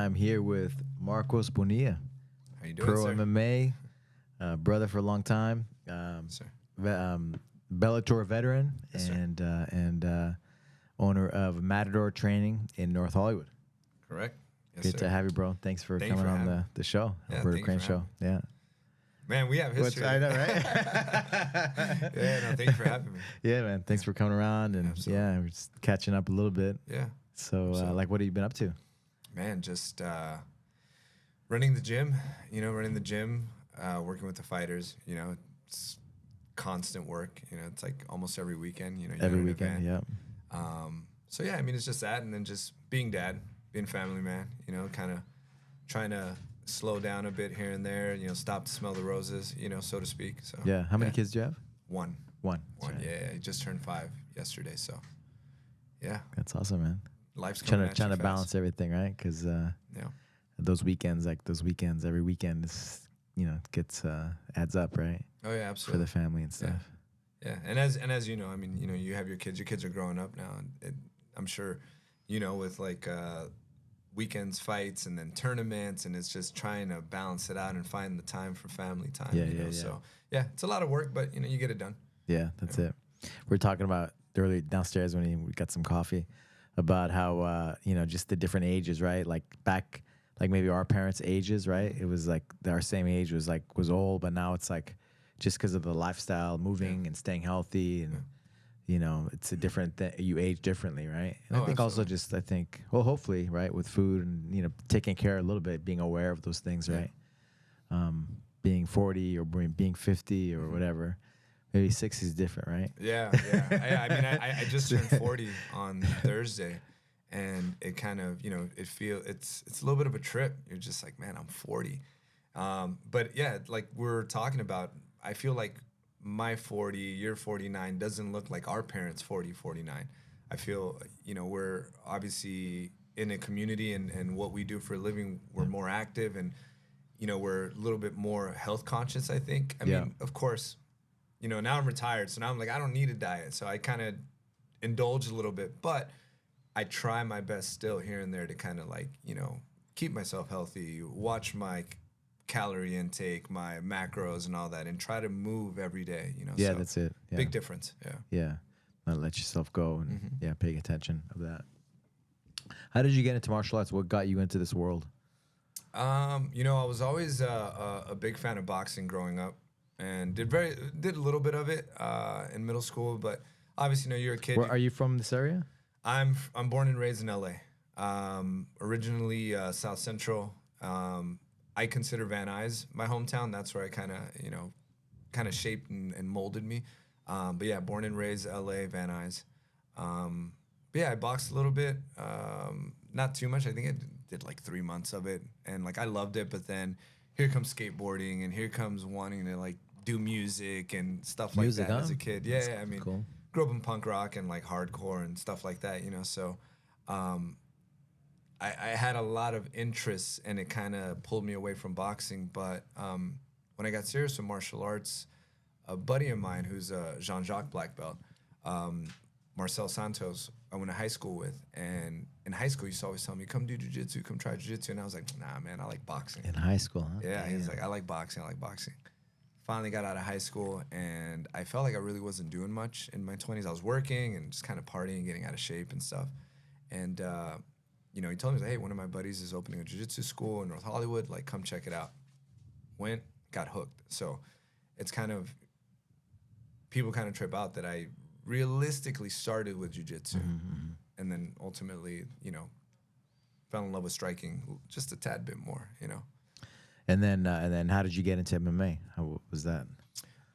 I'm here with Marcos Bonilla, How you doing, pro sir? MMA, brother for a long time, Sir. Bellator veteran, Yes, sir. and owner of Matador Training in North Hollywood. Correct. Yes, Good sir. to have you, bro. Thanks for Thank you coming for on having the show, Yeah, Alberto thank you Crane for Show. having Yeah. Man, we have history. I know, right? Yeah, no, thank you for having me. Yeah, man. Thanks for coming around, and Absolutely. yeah, we're just catching up a little bit. Yeah. So, Absolutely. like, what have you been up to? Man, just running the gym, working with the fighters, it's constant work. It's like almost every weekend, you're Every at an weekend, event. yeah. So, yeah, I mean, it's just that. And then just being dad, being family man, kind of trying to slow down a bit here and there, stop to smell the roses, so to speak. So Yeah. How many kids do you have? One. One. One, That's right. yeah. He just turned 5 yesterday, so yeah. That's awesome, man. Life's coming Trying to fast. balance everything, right? Because Yeah. those weekends, every weekend is, gets adds up, right? Oh yeah, For absolutely. the family and stuff. Yeah, and as you know, I mean, you have your kids. Your kids are growing up now, and I'm sure, with like weekends, fights, and then tournaments, and it's just trying to balance it out and find the time for family time. Yeah, you know? yeah. So yeah, it's a lot of work, but you get it done. Yeah, that's it. We're talking about early downstairs when we got some coffee about how just the different ages, right? Like back, like maybe our parents' ages, right? It was like our same age was old, but now it's like just because of the lifestyle, moving and staying healthy, and it's a different you age differently, right? And Oh, I think also absolutely. hopefully, right, with food and taking care a little bit, being aware of those things, right? Being 40 or being 50 or whatever. Maybe 60 is different, right? Yeah. I mean, I just turned 40 on Thursday, and it kind of, it's a little bit of a trip. You're just like, man, I'm 40. But yeah, like we're talking about, I feel like my 40, your 49 doesn't look like our parents' 40, 49. I feel, we're obviously in a community, and what we do for a living, we're more active, and, we're a little bit more health conscious, I think. I mean, of course, now I'm retired, so now I'm like, I don't need a diet. So I kind of indulge a little bit, but I try my best still here and there to kind of like, keep myself healthy, watch my calorie intake, my macros and all that, and try to move every day, Yeah, so that's it. Yeah. big difference. Yeah. Yeah. Not let yourself go and paying attention of that. How did you get into martial arts? What got you into this world? I was always a big fan of boxing growing up, and did a little bit of it in middle school, but obviously, you're a kid. Where, are you from this area? I'm born and raised in LA. Originally South Central. I consider Van Nuys my hometown. That's where I kind of shaped and molded me. But yeah, born and raised LA, Van Nuys. But yeah, I boxed a little bit. Not too much. I think I did like 3 months of it, and like I loved it. But then here comes skateboarding, and here comes wanting to like do music and stuff like that as a kid. Yeah, I mean, cool. Grew up in punk rock and like hardcore and stuff like that, So I had a lot of interests, and it kind of pulled me away from boxing. But when I got serious with martial arts, a buddy of mine who's a Jean-Jacques black belt, Marcel Santos, I went to high school with. And in high school, he used to always tell me, come do jiu-jitsu, come try jiu-jitsu. And I was like, nah, man, I like boxing. In high school, huh? Yeah, Damn. he was like, I like boxing. Finally got out of high school, and I felt like I really wasn't doing much in my 20s. I was working and just kind of partying, getting out of shape and stuff. And, he told me, hey, one of my buddies is opening a jiu-jitsu school in North Hollywood. Like, come check it out. Went, got hooked. So it's kind of, people kind of trip out that I realistically started with jiu-jitsu and then ultimately, fell in love with striking just a tad bit more, And then how did you get into MMA? How was that?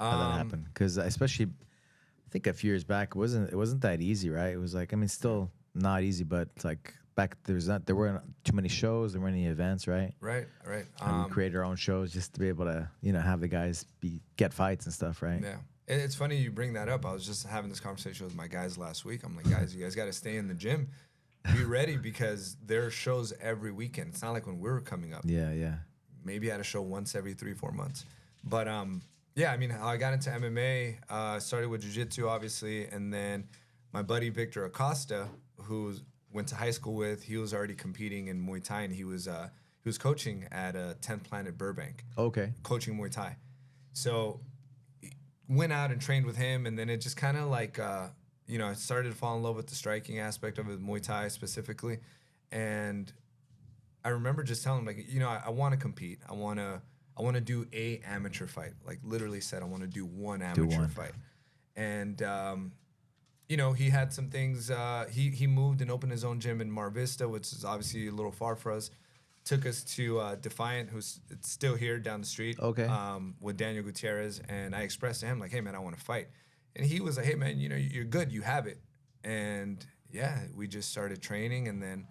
How that happened? Because especially, I think a few years back, it wasn't that easy, right? It was like, I mean, still not easy, but it's like back there weren't too many shows, there weren't any events, right? Right. And we created our own shows just to be able to, have the guys get fights and stuff, right? Yeah. It's funny you bring that up. I was just having this conversation with my guys last week. I'm like, guys, you guys got to stay in the gym. Be ready, because there are shows every weekend. It's not like when we were coming up. Yeah. Maybe I had a show once every 3-4 months. But yeah, I mean, how I got into MMA, started with jiu-jitsu, obviously, and then my buddy Victor Acosta, who's went to high school with. He was already competing in Muay Thai, and he was coaching at 10th Planet Burbank. Okay. Coaching Muay Thai. So went out and trained with him, and then it just kind of like you know, I started to fall in love with the striking aspect of it, Muay Thai specifically, and I remember just telling him, like, you know, I want to compete. I want to do a amateur fight. Like, literally said, I want to do one amateur fight. And you know, he had some things. He moved and opened his own gym in Mar Vista, which is obviously a little far for us. Took us to Defiant, who's still here down the street. Okay. With Daniel Gutierrez, and I expressed to him, like, hey man, I want to fight. And he was like, hey, man, you know, you're good. You have it. And, yeah, we just started training. And then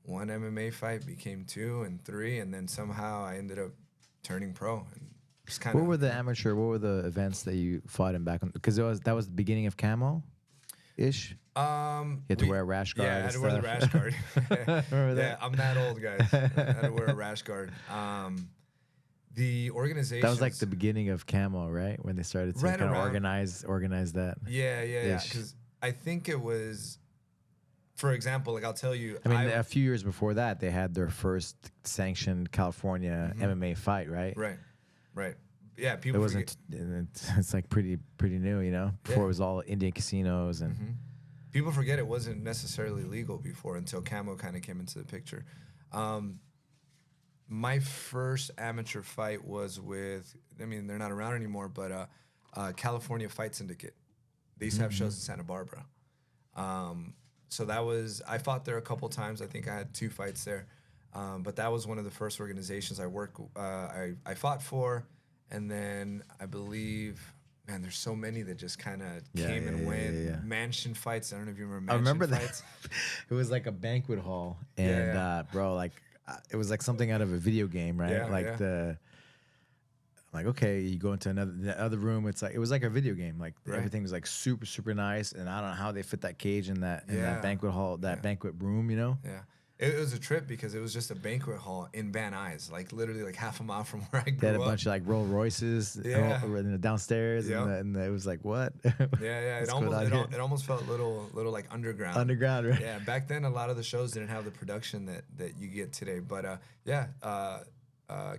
one MMA fight became 2 and 3. And then somehow I ended up turning pro. And just kind of. What were the events that you fought in back on? Because that was the beginning of camo-ish? You had to wear a rash guard. Yeah, I had to wear the rash guard. Remember that? Yeah, I'm that old, guys. I had to wear a rash guard. The organization. That was like the beginning of camo, right? When they started to kind of organize that. Yeah. Because I think it was, for example, like I'll tell you. I mean, a few years before that, they had their first sanctioned California MMA fight, right? Right. Yeah, people. It wasn't. It's like pretty new, you know. Before it was all Indian casinos and. People forget it wasn't necessarily legal before until camo kind of came into the picture. My first amateur fight was with, I mean, they're not around anymore, but California Fight Syndicate. They used to have shows in Santa Barbara. So that was, I fought there a couple times. I think I had 2 fights there. But that was one of the first organizations I fought for. And then I believe, man, there's so many that just kind of came and went. Yeah. Mansion fights. I don't know if you remember Mansion fights. I remember fights. That. It was like a banquet hall. And, bro, like, it was like something out of a video game, right? Like okay, you go into the other room. It's like it was like a video game. Like everything was like super nice, and I don't know how they fit that cage in that banquet hall, banquet room, you know? Yeah, it was a trip because it was just a banquet hall in Van Nuys, like literally like half a mile from where I grew up. They had a bunch of like Rolls Royces, downstairs, and it was like what? Yeah. It almost felt little like underground. Underground, right? Yeah, back then a lot of the shows didn't have the production that you get today. But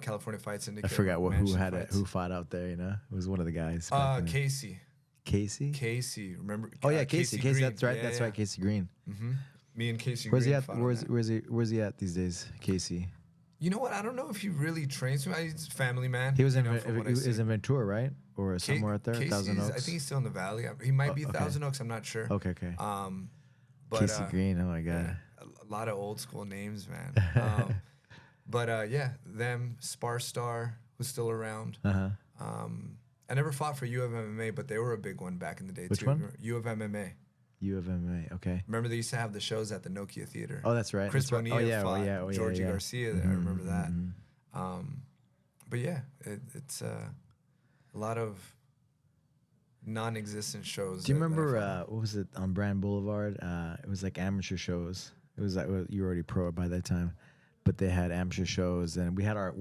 California Fight Syndicate. I forgot who fought out there. You know, it was one of the guys. Casey. Casey, remember? Oh yeah, Casey. That's right. That's right. Casey Green. Me and Casey. Where's he at? Where's he at these days, Casey? You know what? I don't know if he really trains. He's a family man. He was in Ventura, right, or somewhere out there. Thousand Oaks. I think he's still in the Valley. He might be Thousand Oaks. I'm not sure. Okay. But, Casey Green. Oh my God. A lot of old school names, man. Them Spar Star, who's still around. I never fought for U of MMA, but they were a big one back in the day. Which too. one? U of MMA. U of MMA. Okay. Remember they used to have the shows at the Nokia Theater. Oh, that's right. Chris Bonilla fought Georgie Garcia there. I remember that. But yeah, it's a lot of non-existent shows. Do you remember what was it on Brand Boulevard? It was like amateur shows. It was like you were already pro by that time, but they had amateur shows, and we had our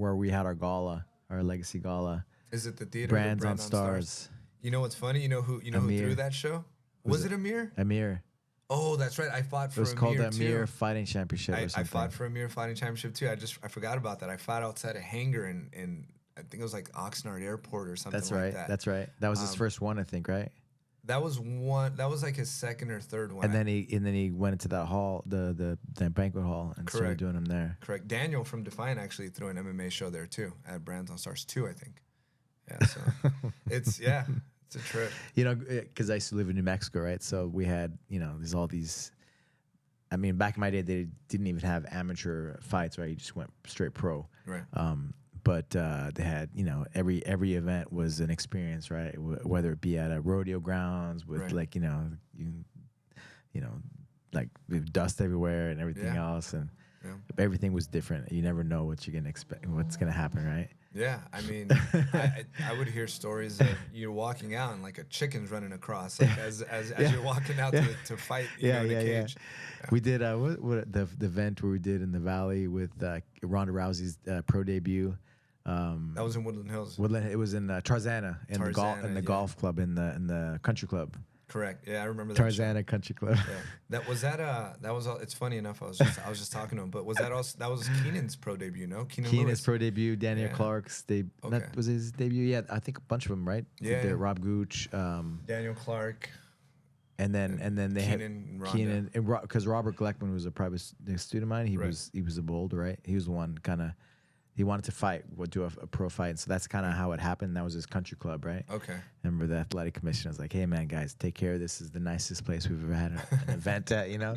gala, our legacy gala. Is it the theater? Brands on Stars. You know what's funny? You know who threw that show? Was it Amir? Amir. Oh, that's right. I fought for Amir. It was called the Amir Fighting Championship or something. I fought for Amir Fighting Championship too. I forgot about that. I fought outside a hangar in I think it was like Oxnard Airport or something like that. That's right. That was his first one, I think, right? That was one. That was like his second or third one. And then he went into that hall, the banquet hall, and started doing them there. Correct. Daniel from Defiant actually threw an MMA show there too at Brands on Stars 2, I think. Yeah. So it's a trip. You know, because I used to live in New Mexico, right? So we had, you know, there's all these. I mean, back in my day, they didn't even have amateur fights, right? You just went straight pro. Right. But they had, you know, every event was an experience, right? Whether it be at a rodeo grounds with like, you know, like with dust everywhere and everything else, and everything was different. You never know what you're gonna expect, what's gonna happen, right? Yeah, I mean, I would hear stories of you're walking out and like a chicken's running across, like as you're walking out to fight, in a cage. Yeah. We did what the event where we did in the Valley with Ronda Rousey's pro debut. That was in Woodland Hills. It was in Tarzana in the golf club in the country club. Correct. Yeah, I remember that. Tarzana Country Club. Yeah. That was all. It's funny enough. I was just talking to him. But was that also that was Keenan's pro debut? No, Keenan's pro debut. Daniel Clark's that was his debut. Yeah, I think a bunch of them, right? Yeah. Rob Gooch. Daniel Clark. And then they Keenan, had Keenan, because Robert Gleckman was a private student of mine. He was a boulder, right? He was the one kind of. He wanted to fight, do a pro fight, and so that's kind of how it happened. That was his country club, right? Okay. Remember the athletic commission was like, "Hey, man, guys, take care of this. This is the nicest place we've ever had an event at, you know."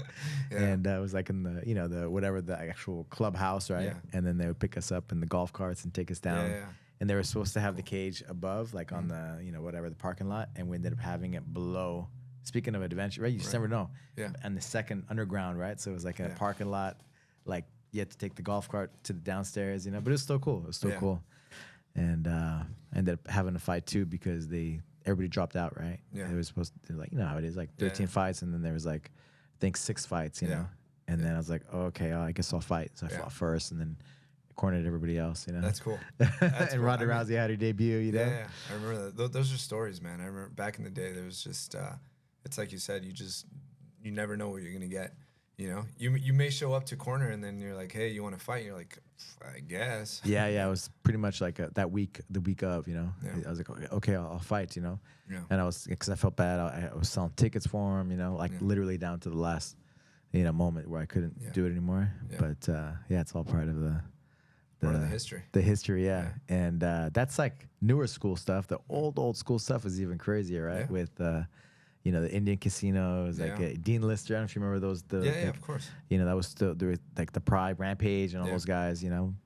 Yeah. And it was like in the, the actual clubhouse, right? Yeah. And then they would pick us up in the golf carts and take us down. Yeah. And they were supposed to have the cage above, like on the, the parking lot, and we ended up having it below. Speaking of adventure, right? You just never know. Yeah. And the second underground, right? So it was like a parking lot, like. You had to take the golf cart to the downstairs, but it was still cool. It was still cool. And I ended up having a fight too because everybody dropped out, right? Yeah. They were supposed to, like, how it is, like 13 fights, and then there was like, I think 6 fights, you know? And then I was like, oh, okay, I guess I'll fight. So I fought first and then cornered everybody else, That's cool. That's and cool. Ronda Rousey had her debut, you know? Yeah, I remember that. Those are stories, man. I remember back in the day, there was just, it's like you said, you never know what you're going to get. You may show up to corner and then you're like, hey, you want to fight? And you're like, I guess. Yeah, it was pretty much like the week of, Yeah. I was like, okay, I'll fight, Yeah. And because I felt bad, I was selling tickets for him, literally down to the last, moment where I couldn't do it anymore. Yeah. But it's all part of the history. The history, yeah. And that's like newer school stuff. The old school stuff is even crazier, right? Yeah. With the Indian casinos, like Dean Lister. I don't know if you remember those. Of course. That was still there, like the Pride, Rampage, and all those guys. And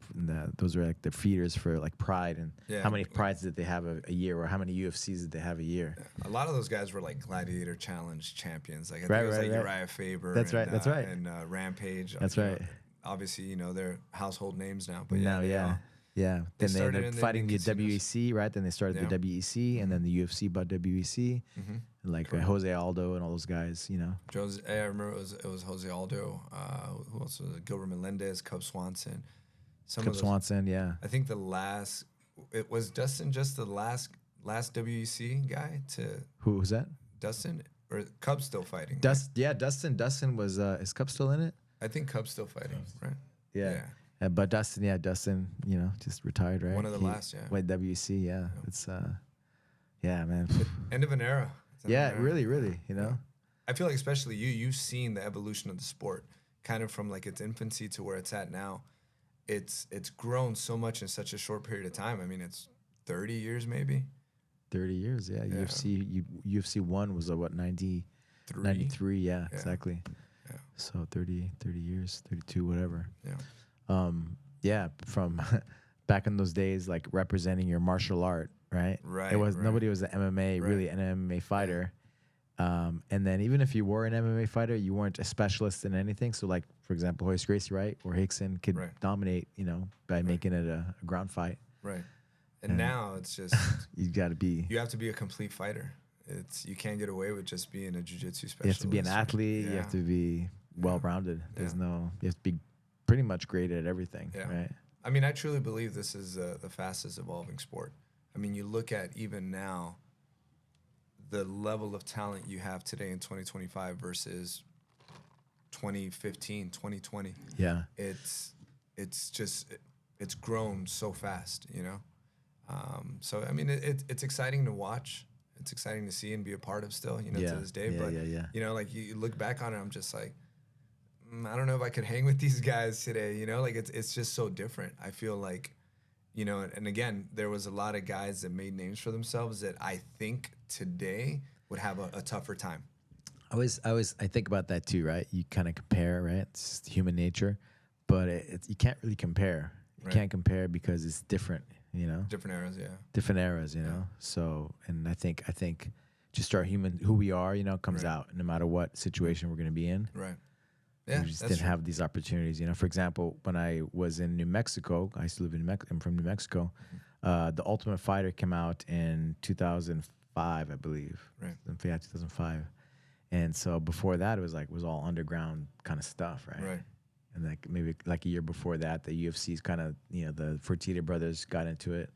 those were like the feeders for like Pride, and how many Prides did they have a year, or how many UFCs did they have a year? Yeah. A lot of those guys were like Gladiator Challenge champions. Like I think it was like Uriah Faber. That's right. And Rampage. That's right. Obviously, they're household names now. But yeah. Then they ended up fighting the casinos. WEC, right? Then they started the WEC, and then the UFC bought WEC, and like Jose Aldo and all those guys, I remember it was Jose Aldo. Who else was it? Gilbert Melendez, Cub Swanson. Swanson, yeah. I think it was Dustin just the last WEC guy to. Who was that? Dustin, or Cub's still fighting? Dustin was is Cub still in it? I think Cub's still fighting, right? Yeah. But Dustin, just retired, right? One of the last, Wait, WC, yeah. It's, man. End of an era. Really, I feel like especially you've seen the evolution of the sport, kind of from like its infancy to where it's at now. It's grown so much in such a short period of time. I mean, it's 30 years maybe. 30 years, yeah. UFC 1 was what, 93, yeah, exactly. Yeah. So 30 years, 32, whatever. Yeah. From back in those days, like representing your martial art, right? Right. It was nobody was an MMA, really an MMA fighter. And then even if you were an MMA fighter, you weren't a specialist in anything. So like, for example, Hoist Gracie, right? Or Hickson could dominate, by making it a ground fight. Right. And now it's just you have to be a complete fighter. You can't get away with just being a jiu-jitsu specialist. You have to be an athlete. You have to be well-rounded. You have to be pretty much great at everything, right? I mean, I truly believe this is the fastest evolving sport. I mean, you look at even now, the level of talent you have today in 2025 versus 2015, 2020. Yeah. It's grown so fast, So, I mean, it's exciting to watch. It's exciting to see and be a part of still, to this day. But, like you look back on it, I'm just like, I don't know if I could hang with these guys today, like it's just so different. I feel like, and again, there was a lot of guys that made names for themselves that I think today would have a tougher time. I think about that too, right? You kind of compare, right? It's just human nature, but you can't really compare. You can't compare because it's different, Different eras, yeah. Different eras, you know. So, and I think just our who we are, comes out no matter what situation we're going to be in. Right. Yeah, we just didn't have these opportunities, For example, when I was in New Mexico, I used to live I'm from New Mexico. The Ultimate Fighter came out in 2005, I believe. Right. Yeah, 2005. And so before that, it was all underground kind of stuff, right? Right. And like maybe like a year before that, the UFC's kind of the Fertitta brothers got into it,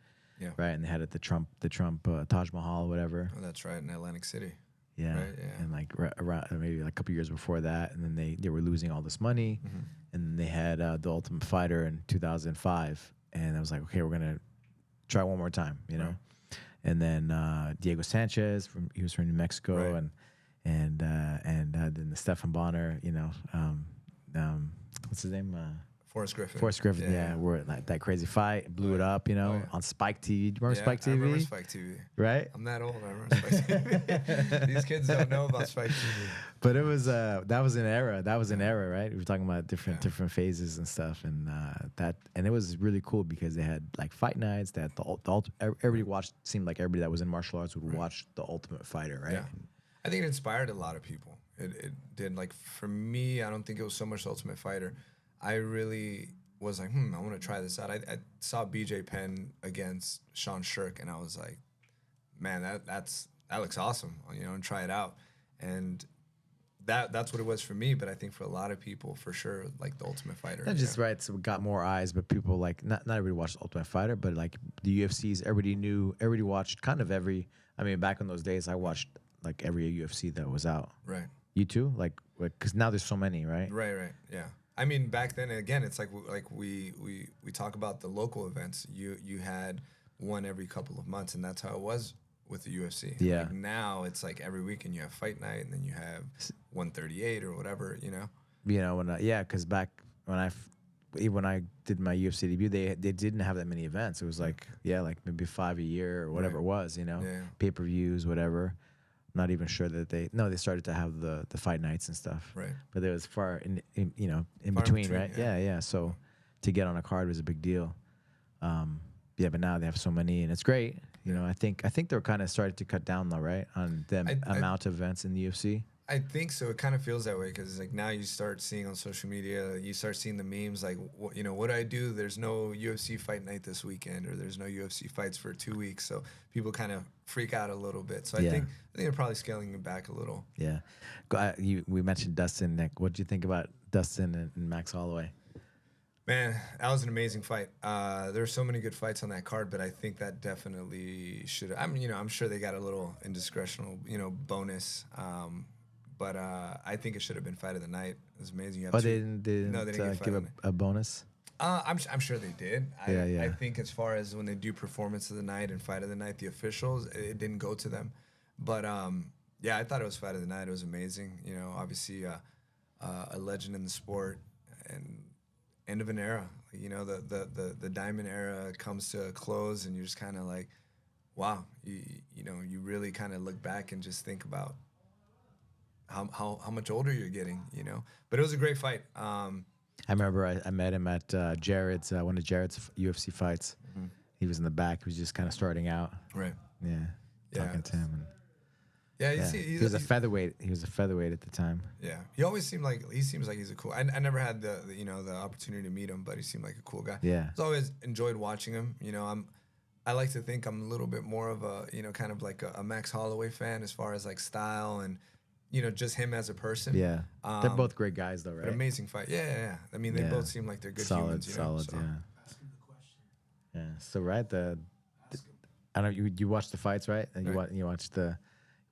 right? And they had it the Trump Taj Mahal, whatever. Oh, that's right, in Atlantic City. Yeah. Right, yeah. And like around maybe like a couple years before that, and then they were losing all this money, and then they had the Ultimate Fighter in 2005, and I was like, okay, we're gonna try one more time, you know. Right. And then Diego Sanchez he was from New Mexico, Right. and then the Stefan Bonner, you know, what's his name? Forrest Griffin. Forrest Griffin, yeah. Where that crazy fight blew it up, you know, on Spike TV. Do you remember Spike TV? I remember Spike TV. Right? I'm that old. I remember Spike TV. These kids don't know about Spike TV. But it was that was an era. That was an era, right? We were talking about different phases and stuff, and it was really cool because they had like fight nights. That everybody watched. Seemed like everybody that was in martial arts would watch the Ultimate Fighter, right? Yeah. I think it inspired a lot of people. It did. Like for me, I don't think it was so much the Ultimate Fighter. I really was like, I want to try this out. I saw BJ Penn against Sean Shirk, and I was like, man, that looks awesome, you know, and try it out. And that's what it was for me. But I think for a lot of people, for sure, like the Ultimate Fighter. Not just right, so we got more eyes, but people like not everybody watched the Ultimate Fighter, but like the UFCs, everybody watched kind of every. I mean, back in those days, I watched like every UFC that was out. Right. You too, like because now there's so many, right? Right. Yeah. I mean, back then, again, it's like we talk about the local events. You had one every couple of months, and that's how it was with the UFC. Yeah. Like now it's like every weekend you have fight night, and then you have 138 or whatever, you know. You know, because back when I did my UFC debut, they didn't have that many events. It was like like maybe 5 a year or whatever it was, you know, pay-per-views, whatever. Not even sure that they started to have the fight nights and stuff. Right. But it was far in Far between, right? Yeah. So to get on a card was a big deal. But now they have so many, and it's great. You know, I think they're kind of started to cut down though, right, on the amount of events in the UFC. I think so. It kind of feels that way because like now you start seeing on social media, you start seeing the memes like, what do I do? There's no UFC fight night this weekend, or there's no UFC fights for 2 weeks. So people kind of freak out a little bit. So I think they're probably scaling it back a little. Yeah. We mentioned Dustin, Nick. What did you think about Dustin and Max Holloway? Man, that was an amazing fight. There were so many good fights on that card, but I think that definitely should. I'm sure they got a little indiscretional, bonus. But I think it should have been fight of the night. It was amazing. They didn't give a bonus? I'm sure they did. Yeah. I think as far as when they do performance of the night and fight of the night, the officials, it didn't go to them. But I thought it was fight of the night. It was amazing. Obviously a legend in the sport and end of an era. The diamond era comes to a close, and you're just kind of like, wow. You really kind of look back and just think about how much older you're getting, But it was a great fight. I remember I met him at Jared's one of Jared's UFC fights. Mm-hmm. He was in the back. He was just kind of starting out. Right. Yeah. Talking to him. He was a featherweight. He was a featherweight at the time. Yeah. He seems like he's a cool. I never had the opportunity to meet him, but he seemed like a cool guy. Yeah. I've always enjoyed watching him. I like to think I'm a little bit more of a kind of like a Max Holloway fan as far as like style and. Just him as a person. Yeah. They're both great guys, though, right? An amazing fight. Yeah. I mean, they both seem like they're good humans. Solid, so. yeah. Ask him the question. Yeah. So, right, I don't know, you watched the fights, right? And you watched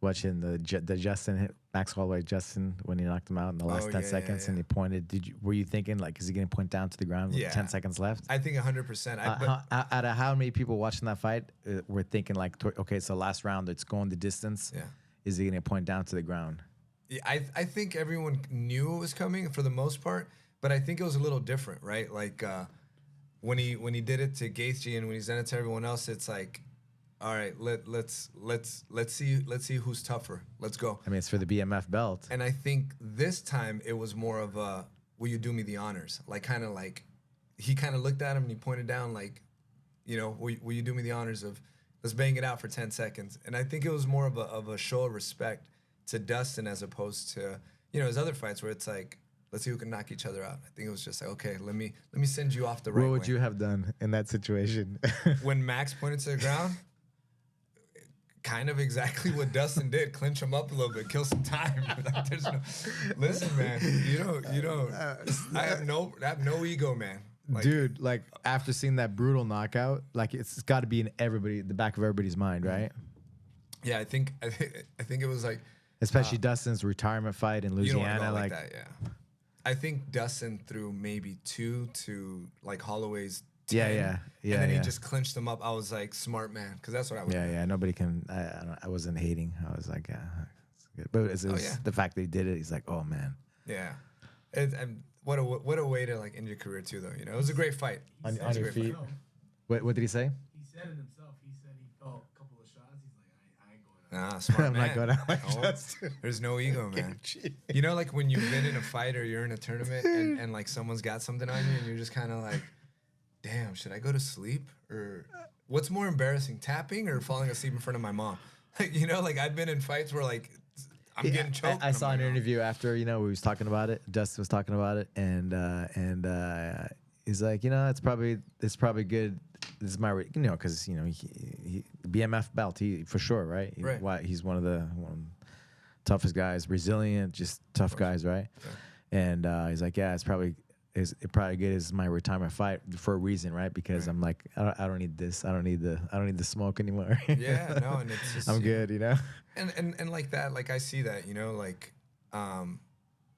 watching the Justin, Max Holloway, Justin, when he knocked him out in the last 10 seconds, and he pointed. Were you thinking, like, is he going to point down to the ground with 10 seconds left? I think 100%. Out of how many people watching that fight were thinking, like, okay, so last round, it's going the distance. Yeah. Is he going to point down to the ground? Yeah, I think everyone knew it was coming for the most part, but I think it was a little different, right? Like when he did it to Gaethje and when he's done it to everyone else, it's like, all right, let's see who's tougher. Let's go. I mean, it's for the BMF belt. And I think this time it was more of a, will you do me the honors? Like kind of like he kind of looked at him and he pointed down like, will you do me the honors of let's bang it out for 10 seconds? And I think it was more of a show of respect to Dustin as opposed to his other fights where it's like, let's see who can knock each other out. I think it was just like, okay, let me send you off the right way. What would you have done in that situation? When Max pointed to the ground, kind of exactly what Dustin did, clinch him up a little bit, kill some time. Listen, man, you don't. I have no ego, man. Like, dude, like after seeing that brutal knockout, like it's got to be in the back of everybody's mind, right? Yeah, I think it was like Especially Dustin's retirement fight in You don't want to Louisiana. go like that, yeah. I think Dustin threw maybe 2 to like Holloway's 10. And then he just clinched them up. I was like, smart man, because that's what I would do. Yeah. Nobody can. I wasn't hating. I was like, yeah, it's good. But it was the fact that he did it. He's like, oh man. Yeah. And what a way to like end your career too, though. You know, it was a great fight. On your feet. What did he say? He said it himself. He said he felt a couple of shots. He's like, I ain't going out. Nah, smart I'm man. not going out like No, there's no ego, man. You know, like when you've been in a fight or you're in a tournament and like someone's got something on you and you're just kind of like, damn, should I go to sleep? Or what's more embarrassing, tapping or falling asleep in front of my mom? Like, you know, like I've been in fights where like I'm getting choked. I saw an interview after, you know, we was talking about it. Dustin was talking about it, and he's like, you know, it's probably good. This is my, you know, because you know he BMF belt, he for sure, right? Right. He's one of the toughest guys, resilient, just tough guys, right? Yeah. And he's like, yeah, it's probably good as my retirement fight for a reason, right? Because I'm like, I don't need this. I don't need the smoke anymore. Yeah, no, and it's just I'm good, you know. And like that, like I see that, you know, like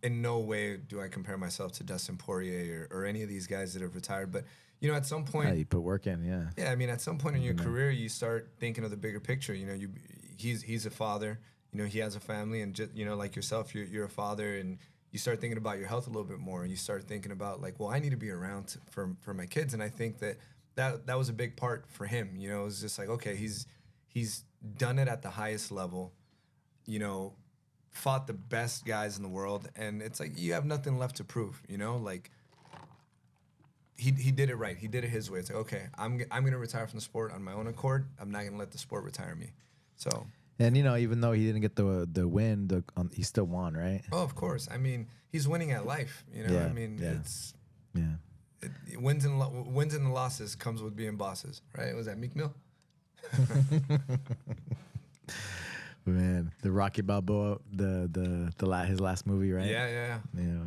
in no way do I compare myself to Dustin Poirier or any of these guys that have retired, but you know, at some point, you put work in, yeah. Yeah, I mean, at some point in your career, you start thinking of the bigger picture. You know, he's a father. You know, he has a family, and just, you know, like yourself, you're a father, and you start thinking about your health a little bit more. And you start thinking about like, well, I need to be around for my kids, and I think that was a big part for him. You know, it was just like, okay, he's done it at the highest level. You know, fought the best guys in the world, and it's like you have nothing left to prove. You know, like. He did it right. He did it his way. It's like, okay, I'm gonna retire from the sport on my own accord. I'm not gonna let the sport retire me. So. And you know, even though he didn't get the win, he still won, right? Oh, of course. I mean, he's winning at life. You know, I mean, it's wins and the losses comes with being bosses, right? Was that Meek Mill? Man, the Rocky Balboa, his last movie, right? Yeah. You know.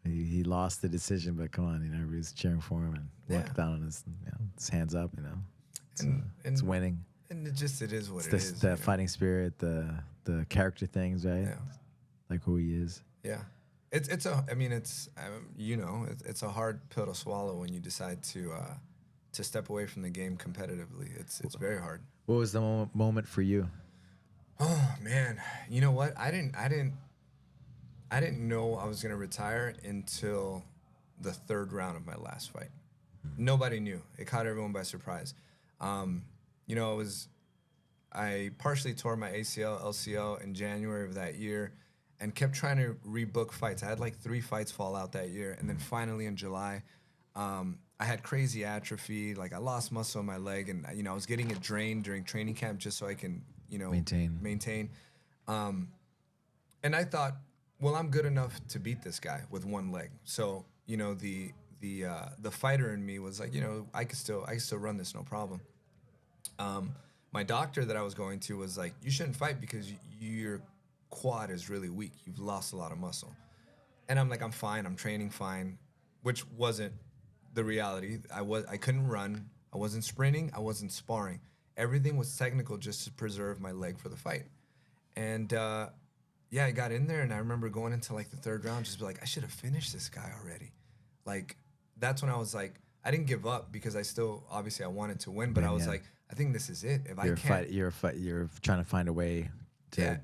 He lost the decision, but come on, you know, everybody's cheering for him and walking down on his hands up, you know. It's winning. And it is what it is. The fighting spirit, the character things, right? Yeah. Like who he is. Yeah. It's a hard pill to swallow when you decide to step away from the game competitively. It's very hard. What was the moment for you? Oh man, you know what? I didn't know I was going to retire until the 3rd round of my last fight. Nobody knew. It caught everyone by surprise. You know, I partially tore my ACL, LCL in January of that year and kept trying to rebook fights. I had like 3 fights fall out that year. And then finally in July, I had crazy atrophy. Like I lost muscle in my leg, and you know, I was getting it drained during training camp just so I can, you know, maintain. And I thought, well, I'm good enough to beat this guy with one leg. So, you know, the fighter in me was like, you know, I could still run this, no problem. My doctor that I was going to was like, you shouldn't fight because your quad is really weak. You've lost a lot of muscle. And I'm like, I'm fine. I'm training fine, which wasn't the reality. I couldn't run. I wasn't sprinting. I wasn't sparring. Everything was technical just to preserve my leg for the fight. And I got in there, and I remember going into like the 3rd round, just be like, I should have finished this guy already. Like, that's when I was like, I didn't give up because obviously I wanted to win, but I was like, I think this is it. If I can't, you're trying to find a way to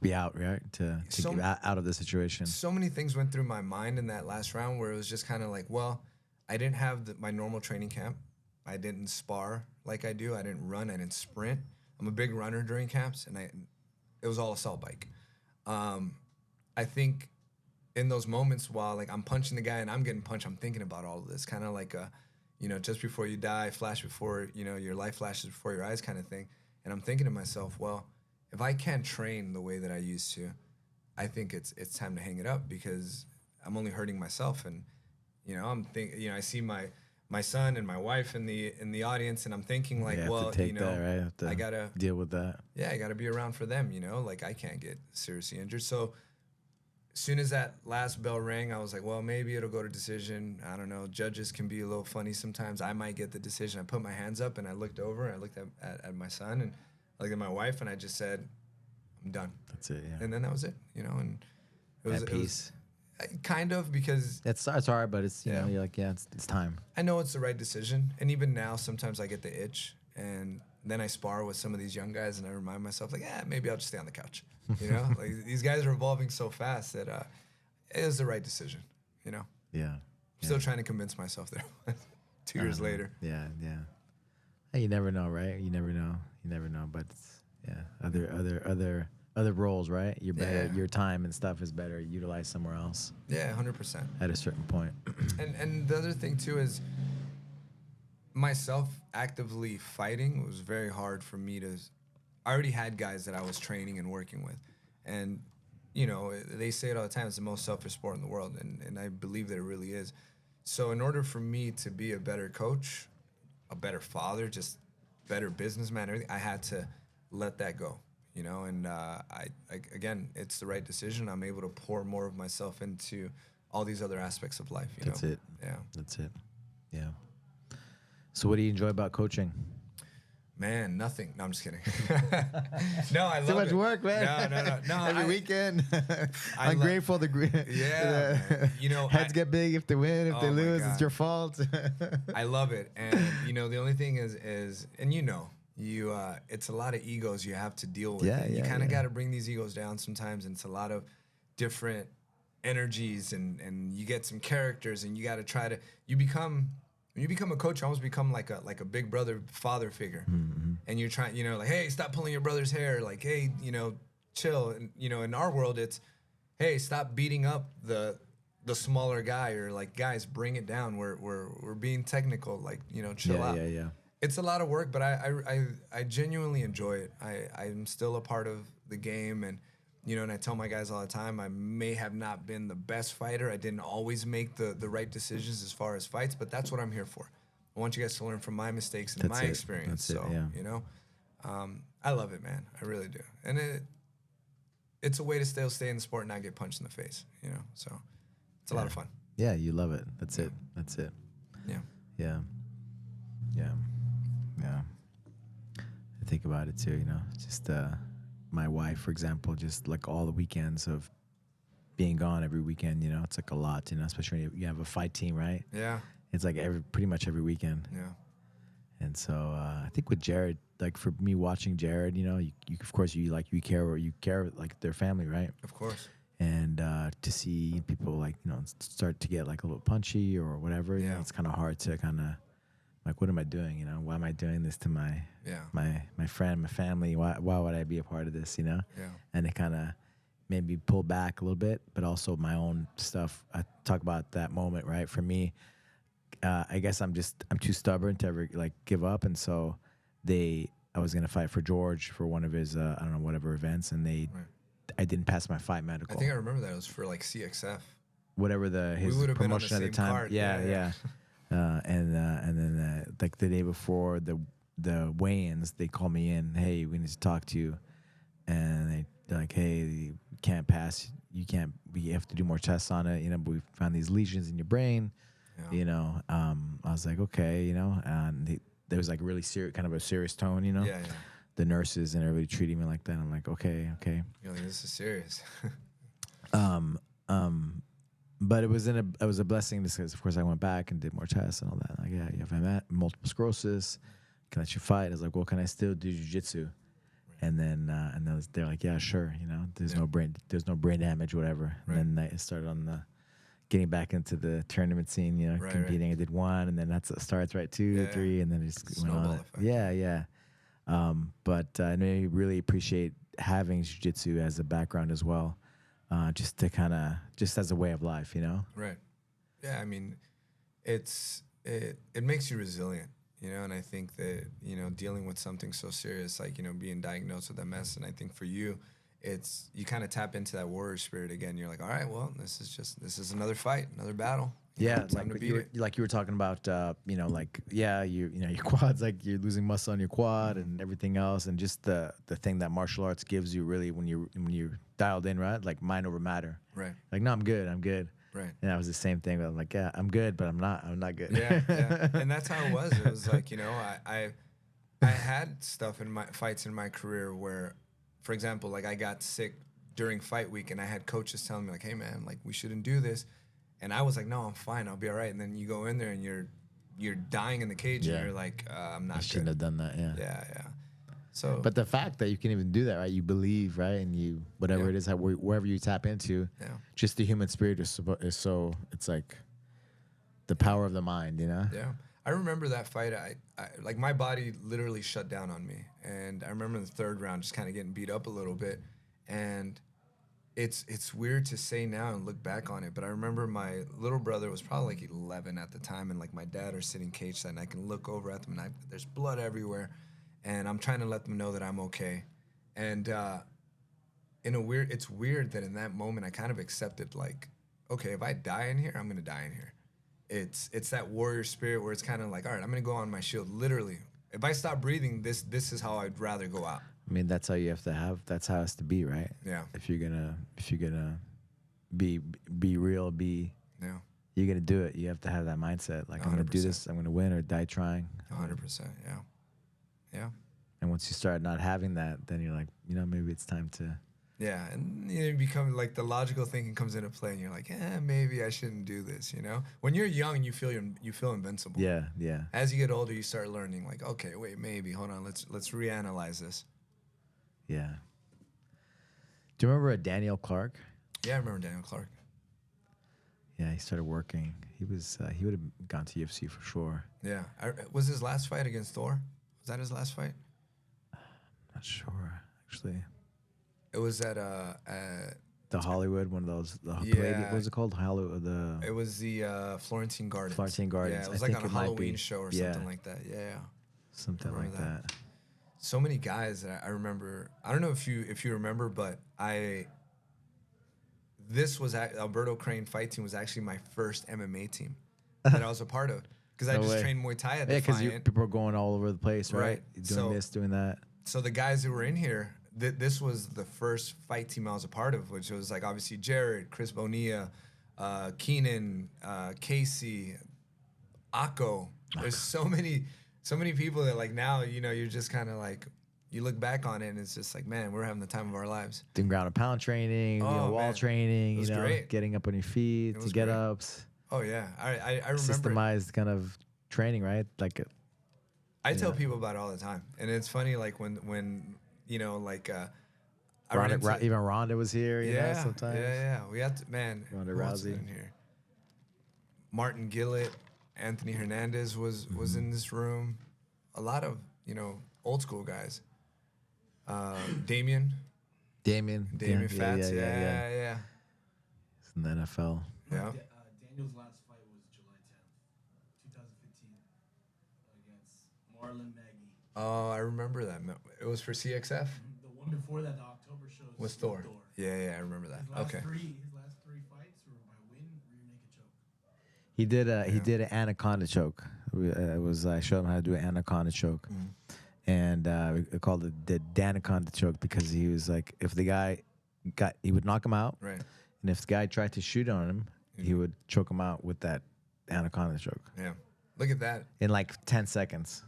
be out, right? To get out of the situation. So many things went through my mind in that last round where it was just kind of like, well, I didn't have my normal training camp. I didn't spar like I do. I didn't run. I didn't sprint. I'm a big runner during camps, and it was all assault bike. I think in those moments while like I'm punching the guy and I'm getting punched, I'm thinking about all of this, kind of like you know, just before you die, flash before, you know, your life flashes before your eyes kind of thing. And I'm thinking to myself, well, if I can't train the way that I used to, I think it's time to hang it up because I'm only hurting myself. And, you know, I see my son and my wife in the audience, and I'm thinking like, well, you know, I gotta deal with that. Yeah, I gotta be around for them, you know, like I can't get seriously injured. So as soon as that last bell rang, I was like, well, maybe it'll go to decision. I don't know. Judges can be a little funny sometimes. I might get the decision. I put my hands up and I looked over and I looked at my son and I looked at my wife and I just said, I'm done. That's it. Yeah. And then that was it, you know, and it was At peace. Kind of, because It's hard, but it's, you know, you're like, yeah, it's time. I know it's the right decision. And even now, sometimes I get the itch, and then I spar with some of these young guys, and I remind myself, like, maybe I'll just stay on the couch. You know, like these guys are evolving so fast that it was the right decision. You know. Yeah. Still trying to convince myself there. 2 years later. Yeah, yeah. Hey, you never know, right? You never know. You never know. But it's, other roles, right? You're better. Your time and stuff is better utilized somewhere else. Yeah, 100%. At a certain point. And the other thing too is myself actively fighting was very hard for me to. I already had guys that I was training and working with, and you know, they say it all the time, it's the most selfish sport in the world, and I believe that it really is. So in order for me to be a better coach, a better father, just better businessman, everything, I had to let that go, you know, and I again, it's the right decision. I'm able to pour more of myself into all these other aspects of life, you know? That's it. Yeah. That's it. Yeah. So what do you enjoy about coaching? Man, nothing. No, I'm just kidding. No, I love it. Too much work, man. No. Every weekend. I'm grateful. Yeah. Man. You know, heads get big if they win. If they lose, it's your fault. I love it. And, you know, the only thing is and you know, it's a lot of egos you have to deal with. Yeah, you kind of got to bring these egos down sometimes. And it's a lot of different energies, and you get some characters, and you got to try to, when you become a coach, you almost become like a big brother father figure. Mm-hmm. And you're trying, you know, like, hey, stop pulling your brother's hair. Like, hey, you know, chill. And, you know, in our world, it's, hey, stop beating up the smaller guy, or like, guys, bring it down. We're being technical, like, you know, chill out. Yeah. It's a lot of work, but I genuinely enjoy it. I'm still a part of the game, and, you know, and I tell my guys all the time, I may have not been the best fighter. I didn't always make the right decisions as far as fights, but that's what I'm here for. I want you guys to learn from my mistakes and my experience. That's it, yeah. You know, I love it, man. I really do. And it's a way to still stay in the sport and not get punched in the face, you know? So it's a lot of fun. Yeah, you love it. That's it. That's it. Yeah. Yeah. Yeah. Yeah. I think about it too, you know, just, my wife, for example, just like all the weekends of being gone every weekend, you know, it's like a lot, you know, especially when you have a fight team, right? Yeah. It's like pretty much every weekend. Yeah. And so I think with Jared, like for me watching Jared, you know, you of course you care like their family, right? Of course. And to see people like, you know, start to get like a little punchy or whatever, you know, it's kind of hard to kind of like, what am I doing? You know, why am I doing this to my friend, my family? Why would I be a part of this? You know? Yeah. And it kind of made me pull back a little bit, but also my own stuff. I talk about that moment, right? For me, I guess I'm too stubborn to ever like give up, and so I was gonna fight for George for one of his I don't know, whatever events, and I didn't pass my fight medical. I think I remember that. It was for like CXF. Whatever his promotion at the time. Card. Yeah. And then like the day before the weigh-ins, they call me in. Hey, we need to talk to you. And they're like, hey, you can't pass. We have to do more tests on it. You know, but we found these lesions in your brain. Yeah. You know, I was like, okay, you know, and there was like really serious, kind of a serious tone. You know, yeah. The nurses and everybody treating me like that. I'm like, okay. You're like, this is serious. But it was a blessing because, of course, I went back and did more tests and all that. Like, yeah, you have multiple sclerosis. Can I let you fight? I was like, well, can I still do jiu-jitsu? Right. And then they're like, yeah, sure. You know, there's no brain damage, whatever. Right. And then I started on getting back into the tournament scene. You know, competing. Right. I did one, and then that's it starts right 2, 3, and then it just went on. Effect. Yeah. But I really appreciate having jiu-jitsu as a background as well. Just as a way of life, you know? Right. Yeah, I mean, it makes you resilient, you know, and I think that, you know, dealing with something so serious, like, you know, being diagnosed with MS, and I think for you, you kind of tap into that warrior spirit again. You're like, all right, well, this is another fight, another battle. Yeah, like you were talking about, you know, like, your quads, like you're losing muscle on your quad and everything else, and just the thing that martial arts gives you really when you're dialed in, right? Like mind over matter. Right. Like, no, I'm good. Right. And that was the same thing. I'm like, yeah, I'm good, but I'm not good. Yeah. And that's how it was. It was like, you know, I had stuff in my fights in my career where for example, like I got sick during fight week, and I had coaches telling me like, "Hey man, like we shouldn't do this," and I was like, "No, I'm fine. I'll be all right." And then you go in there and you're dying in the cage, and you're like, "I'm not You shouldn't good." have done that. Yeah. Yeah, yeah. So, But the fact that you can even do that, right? You believe, right? And you, whatever it is, wherever you tap into, just the human spirit is so, it's like the power of the mind, you know? yeah. I remember that fight. I like my body literally shut down on me, and I remember in the third round just kind of getting beat up a little bit, and it's weird to say now and look back on it, but I remember my little brother was probably like 11 at the time, and like my dad are sitting cage side, and I can look over at them, and there's blood everywhere, and I'm trying to let them know that I'm okay, and it's weird that in that moment I kind of accepted like, okay, if I die in here, I'm gonna die in here. It's that warrior spirit where it's kind of like, all right, I'm gonna go on my shield. Literally, if I stop breathing, this is how I'd rather go out. I mean, that's how you have to have. That's how it has to be, right? Yeah. If you're gonna be real, Yeah. you're gonna do it. You have to have that mindset. Like 100%. I'm gonna do this. I'm gonna win or die trying. 100%. Yeah. Yeah. And once you start not having that, then you're like, you know, maybe it's time to. Yeah, and you become like the logical thinking comes into play, and you're like, maybe I shouldn't do this. You know, when you're young, you feel invincible. Yeah, yeah. As you get older, you start learning, like, okay, wait, maybe, hold on, let's reanalyze this. Yeah. Do you remember Daniel Clark? Yeah, I remember Daniel Clark. Yeah, he started working. He would have gone to UFC for sure. Yeah, was his last fight against Thor? Was that his last fight? Not sure, actually. It was at the Hollywood, one of those. What was it called? Hollywood. It was the Florentine Gardens. Florentine Gardens. Yeah, it was like on a Halloween show or something like that. Yeah. Something like that. So many guys that I remember. I don't know if you remember, but this was Alberto Crane fight team was actually my first MMA team that I was a part of, because I just trained Muay Thai at the because people are going all over the place, right? Doing this, doing that. So the guys who were in here, this was the first fight team I was a part of, which was like obviously Jared, Chris Bonilla, Keenan, Casey, Akko. There's so many people that like now, you know, you're just kind of like, you look back on it and it's just like, man, we're having the time of our lives. Doing ground and pound training, wall training, great. Getting up on your feet, to get ups. Oh yeah, I remember systemized kind of training, right? Like I tell people about it all the time, and it's funny, like when you know, like even Ronda was here. You know, sometimes. Yeah. We had to, man. Ronda Rousey in here. Martin Gillett, Anthony Hernandez was in this room. A lot of old school guys. Damien Fats. Yeah. It's in the NFL. Yeah. Daniel's last fight was July 10th, 2015, against Marlon Magny. Oh, I remember that. It was for CXF. The one before that, the October show, was Thor. Yeah, I remember that. His last three fights were by win, rear naked choke. He did an anaconda choke. I showed him how to do an anaconda choke, and we called it the Danaconda choke, because he was like, if the guy he would knock him out, right, and if the guy tried to shoot on him, he would choke him out with that anaconda choke. Yeah, look at that. In like 10 seconds.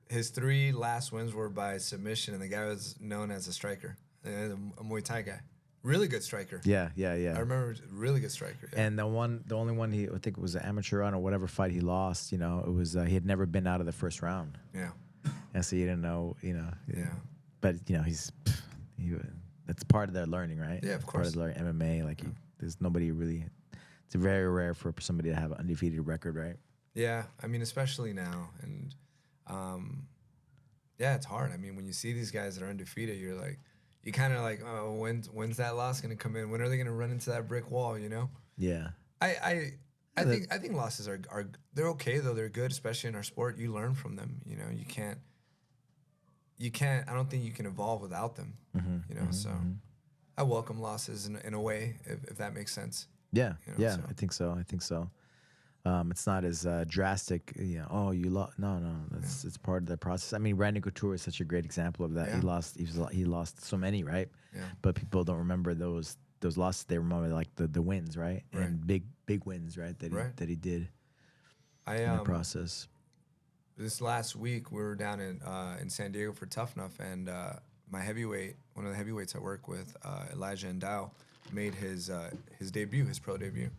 His three last wins were by submission, and the guy was known as a striker, a Muay Thai guy. Really good striker. Yeah. I remember, really good striker. Yeah. And the only one I think it was an amateur run or whatever fight he lost. It was he had never been out of the first round. Yeah. And so you didn't know. Yeah. But that's part of their learning, right? Yeah, of course. Part of their MMA. There's nobody really. It's very rare for somebody to have an undefeated record, right? Yeah, I mean, especially now, and it's hard. I mean, when you see these guys that are undefeated, you're like, you kind of like, oh, when's that loss gonna come in? When are they gonna run into that brick wall? Yeah. I think losses are they're okay though. They're good, especially in our sport. You learn from them. You can't. I don't think you can evolve without them. So I welcome losses in a way, if that makes sense. Yeah, I think so. It's not as drastic. Oh, you lost. No, it's part of the process. I mean, Brandon Couture is such a great example of that. Yeah. He lost so many, right? Yeah. But people don't remember those losses. They remember like the wins, right? And big wins, right? That he did in the process. This last week we were down in San Diego for Tough Enough, and my heavyweight, one of the heavyweights I work with, Elijah Endow, made his debut, his pro debut.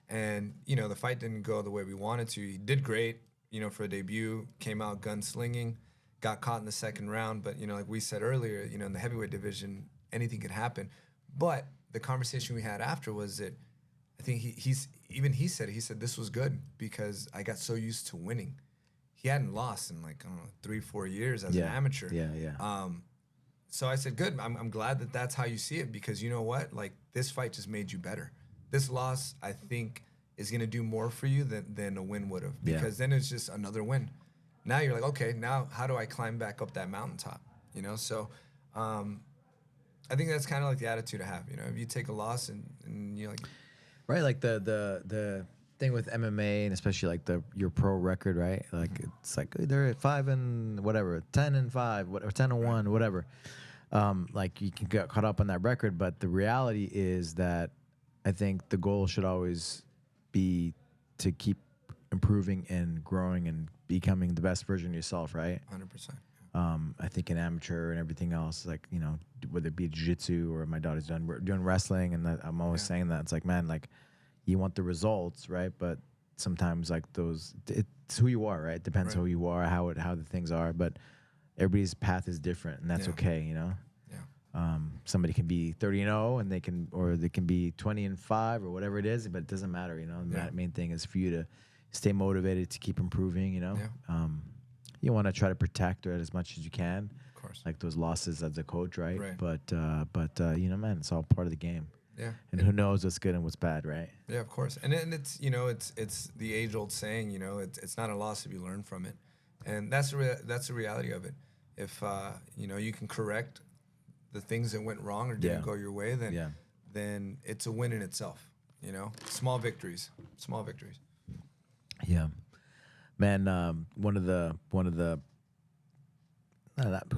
And, you know, the fight didn't go the way we wanted to. He did great, you know, for a debut, came out gunslinging, got caught in the second round. But, you know, like we said earlier, you know, in the heavyweight division, anything could happen. But the conversation we had after was that I think he said this was good because I got so used to winning. He hadn't lost in like, I don't know, 3-4 years as an amateur. So I said, good. I'm glad that that's how you see it because you know what? Like, this fight just made you better. This loss, I think, is going to do more for you than a win would have because then it's just another win. Now you're like, okay, now how do I climb back up that mountaintop? You know, so I think that's kind of like the attitude I have. You know, if you take a loss and you're like... Right, like the thing with MMA and especially like your pro record, right? Like it's like they're at 5 and whatever, 10 and 5, or 10 and 1, whatever. Like you can get caught up on that record, but the reality is that I think the goal should always be to keep improving and growing and becoming the best version of yourself, right? 100%. I think in amateur and everything else, like, you know, whether it be jiu-jitsu or my daughter's doing wrestling, and I'm always saying that it's like, man, like you want the results, right? But sometimes like it's who you are, right? It depends who you are, how the things are, but everybody's path is different, and that's okay, you know. Somebody can be 30-0 and they can be 20-5 or whatever it is, but it doesn't matter, you know. The main thing is for you to stay motivated to keep improving, you know. You want to try to protect it as much as you can, of course, like those losses as a coach, right? But you know, man, it's all part of the game. And who knows what's good and what's bad, right? Yeah, of course. And it's, you know, it's the age-old saying, you know, it's not a loss if you learn from it, and that's the reality of it. If you know, you can correct the things that went wrong or didn't go your way, then it's a win in itself. You know, small victories. Yeah, man. One of the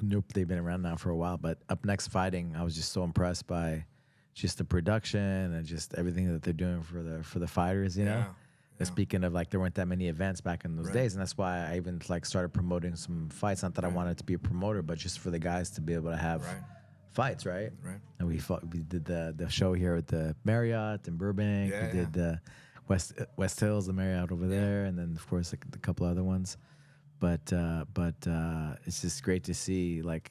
nope, they've been around now for a while, but Upnext Fighting, I was just so impressed by just the production and just everything that they're doing for the fighters. You know. And speaking of, like, there weren't that many events back in those days, and that's why I even like started promoting some fights. Not that I wanted to be a promoter, but just for the guys to be able to have fights, right? And we did the show here at the Marriott in Burbank. We did the West Hills, the Marriott over there, and then of course like a couple other ones. But it's just great to see, like,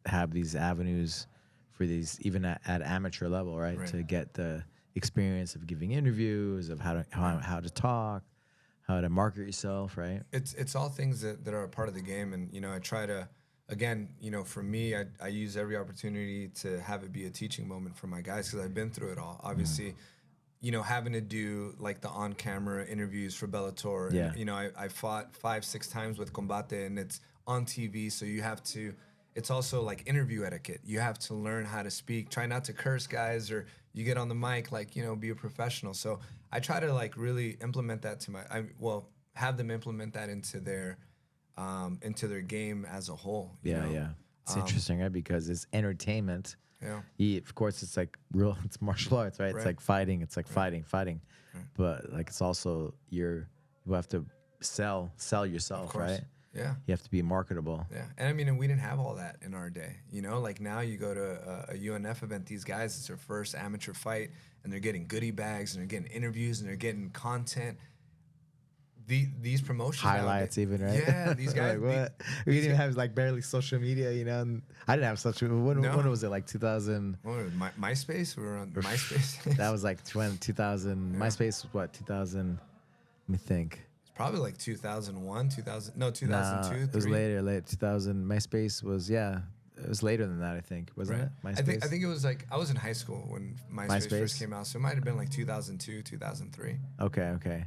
have these avenues for these even at amateur level, right? To get the experience of giving interviews, of how to talk, how to market yourself, right? It's all things that are a part of the game, and you know, I try to, again, you know, for me, I use every opportunity to have it be a teaching moment for my guys because I've been through it all. Obviously, you know, having to do like the on-camera interviews for Bellator. Yeah. And, you know, I fought 5-6 times with Combate, and it's on TV, so you have to. It's also like interview etiquette. You have to learn how to speak. Try not to curse guys, or you get on the mic, like, you know, be a professional. So I try to like really implement that have them implement that into their game as a whole. You know? It's interesting, right? Because it's entertainment. Yeah. Of course, it's like it's martial arts, right? It's like fighting. It's like fighting. But like it's also you have to sell yourself, right? Yeah. You have to be marketable. Yeah. And I mean, and we didn't have all that in our day. You know, like now you go to a UNF event, these guys, it's their first amateur fight, and they're getting goodie bags, and they're getting interviews, and they're getting content. These promotions highlights nowadays, even, right? Yeah, these guys. Like, what? We didn't even have like barely social media, you know. And I didn't have social. When was it? Like 2000? MySpace. We were on MySpace. That was like 2000. Yeah. MySpace was what? 2000. Let me think. It's probably like 2001, 2000. No, 2002. It was later. 2000. MySpace was It was later than that, I think, wasn't it? MySpace? I think it was like I was in high school when MySpace first came out, so it might have been like 2002, 2003. Okay.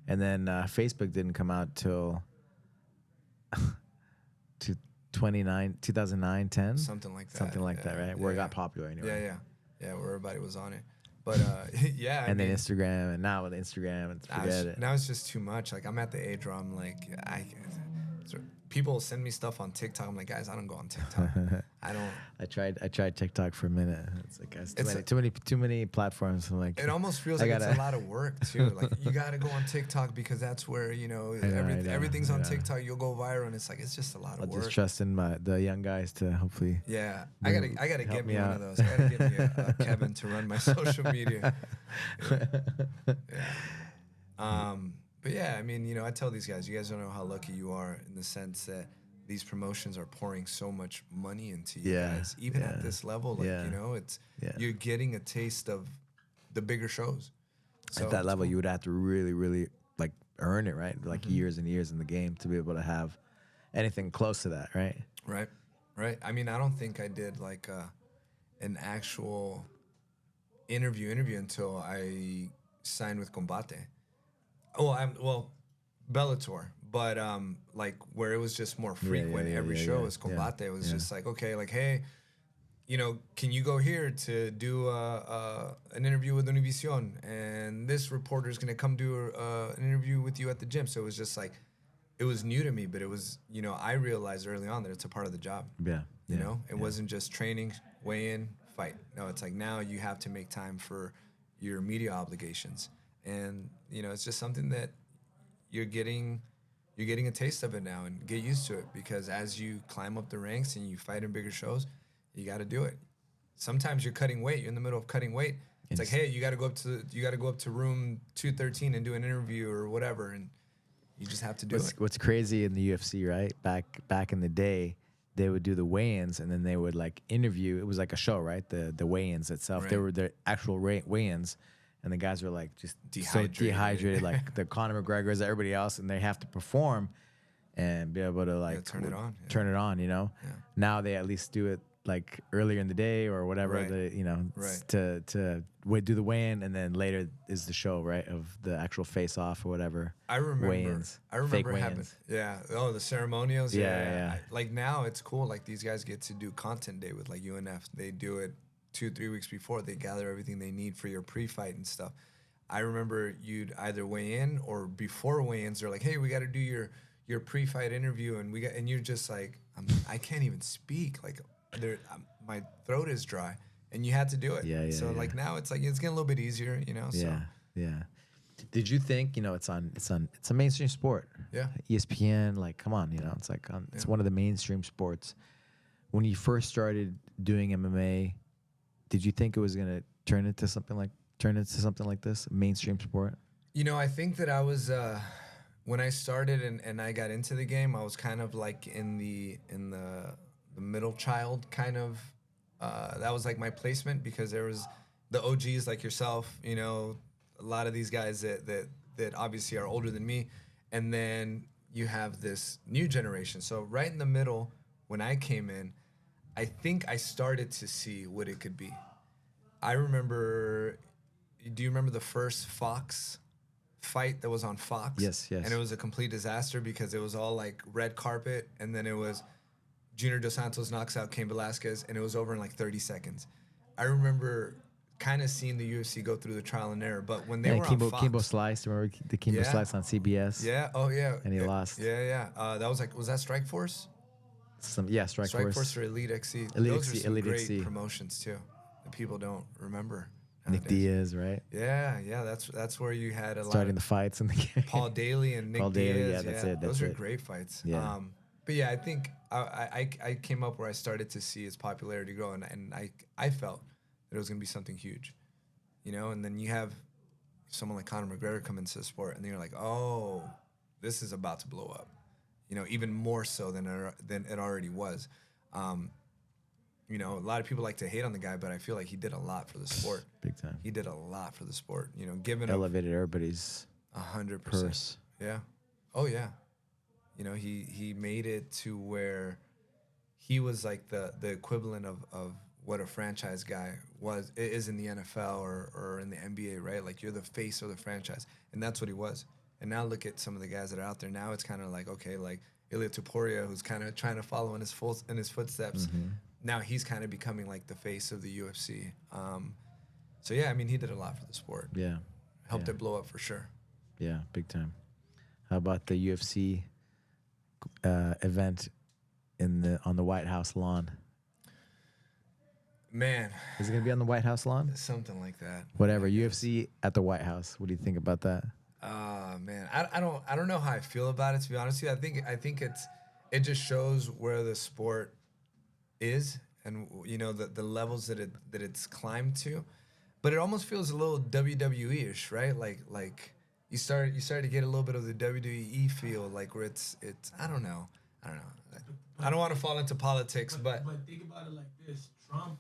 And then Facebook didn't come out till 2009, 10? Something like that. Something like that, right? Where it got popular anyway. Yeah, where everybody was on it. But yeah. And then Instagram, and now with Instagram, forget it. Now it's just too much. Like, I'm at the age where I'm like, people send me stuff on TikTok. I'm like, guys, I don't go on TikTok. I don't. I tried TikTok for a minute. It's like It's too many platforms. I'm like, it almost feels like it's a lot of work too. Like you gotta go on TikTok because that's where everything's on TikTok. You'll go viral, and it's just a lot of I'll work. just trust in the young guys to hopefully. Yeah, I gotta get me one of those. I gotta get me a Kevin to run my social media. Yeah. But yeah, I mean, I tell these guys, you guys don't know how lucky you are in the sense that these promotions are pouring so much money into you guys, even at this level. Like, you're getting a taste of the bigger shows. So at that level, you would have to really, really like earn it, right? Like years and years in the game to be able to have anything close to that, right? Right. I mean, I don't think I did like an actual interview until I signed with Combate. Bellator, but like where it was just more frequent. Every show was Combate. It was just like, okay, like, hey, can you go here to do an interview with Univision, and this reporter is gonna come do an interview with you at the gym. So it was just like, it was new to me, but it was, I realized early on that it's a part of the job. It wasn't just training, weigh in, fight. No, it's like now you have to make time for your media obligations. And it's just something that you're getting a taste of it now, and get used to it, because as you climb up the ranks and you fight in bigger shows, you got to do it. Sometimes you're cutting weight. You're in the middle of cutting weight. It's like, hey, you got to go up to room 213 and do an interview or whatever, and you just have to do it. What's crazy in the UFC, right? Back in the day, they would do the weigh-ins, and then they would like interview. It was like a show, right? The weigh-ins itself. Right. They were the actual weigh-ins. And the guys were like just so dehydrated, like the Conor McGregors, everybody else, and they have to perform and be able to like turn it on. Turn it on, Now they at least do it like earlier in the day or whatever, to do the weigh-in, and then later is the show, right, of the actual face-off or whatever. I remember weigh-ins, fake weigh-ins. The ceremonials. Yeah. Like now it's cool. Like these guys get to do content day with like UNF. They do it 2-3 weeks before. They gather everything they need for your pre-fight and stuff. I remember you'd either weigh in or before weigh-ins, they're like, hey, we got to do your pre-fight interview, and you're just like, I can't even speak. Like, my throat is dry, and you had to do it. So like now it's like it's getting a little bit easier, So. Yeah. Did you think it's a mainstream sport? Yeah. ESPN, like, come on, it's like it's one of the mainstream sports. When you first started doing MMA, did you think it was gonna turn into something like this, a mainstream sport? I think that I was when I started and I got into the game, I was kind of like in the middle child kind of. That was like my placement, because there was the OGs like yourself, a lot of these guys that obviously are older than me, and then you have this new generation. So right in the middle, when I came in, I think I started to see what it could be. I remember, do you remember the first Fox fight that was on Fox? Yes. And it was a complete disaster because it was all like red carpet, and then it was Junior Dos Santos knocks out Cain Velasquez, and it was over in like 30 seconds. I remember kind of seeing the UFC go through the trial and error, but when they were on Fox. Kimbo sliced, remember the Kimbo slice on CBS? Yeah, oh yeah. And he lost. Yeah. That was like, was that Strikeforce? Strikeforce or Elite XC. Elite Those XC, are some Elite great XC. promotions too that people don't remember. Nick Diaz, right? Yeah. That's where you had a starting lot the fights in the game. Paul Daly and Nick Paul Diaz. Daly, that's it. Those are great fights. Yeah. But yeah, I think I came up where I started to see its popularity grow, and I felt that it was gonna be something huge, And then you have someone like Conor McGregor come into the sport, and then you're like, oh, this is about to blow up, even more so than it already was. A lot of people like to hate on the guy, but I feel like he did a lot for the sport. Big time. He did a lot for the sport. Given elevated everybody's 100%. purse. Yeah. Oh yeah. He made it to where he was like the equivalent of what a franchise guy is in the NFL or in the NBA, right? Like, you're the face of the franchise, and that's what he was. And now look at some of the guys that are out there. Now it's kind of like, okay, like Ilia Topuria, who's kind of trying to follow in his footsteps. Mm-hmm. Now he's kind of becoming like the face of the UFC. So yeah, I mean, he did a lot for the sport. Yeah. Helped it blow up for sure. Yeah, big time. How about the UFC event on the White House lawn? Man, Is it gonna be on the White House lawn? something like that. Whatever. UFC at the White House. What do you think about that? Man, I don't know how I feel about it, to be honest with you. I think it just shows where the sport is, and you know the levels that it's climbed to. But it almost feels a little WWE-ish, right? Like you start to get a little bit of the WWE feel, like where it's I don't know. I don't want to fall into politics, but think about it like this: Trump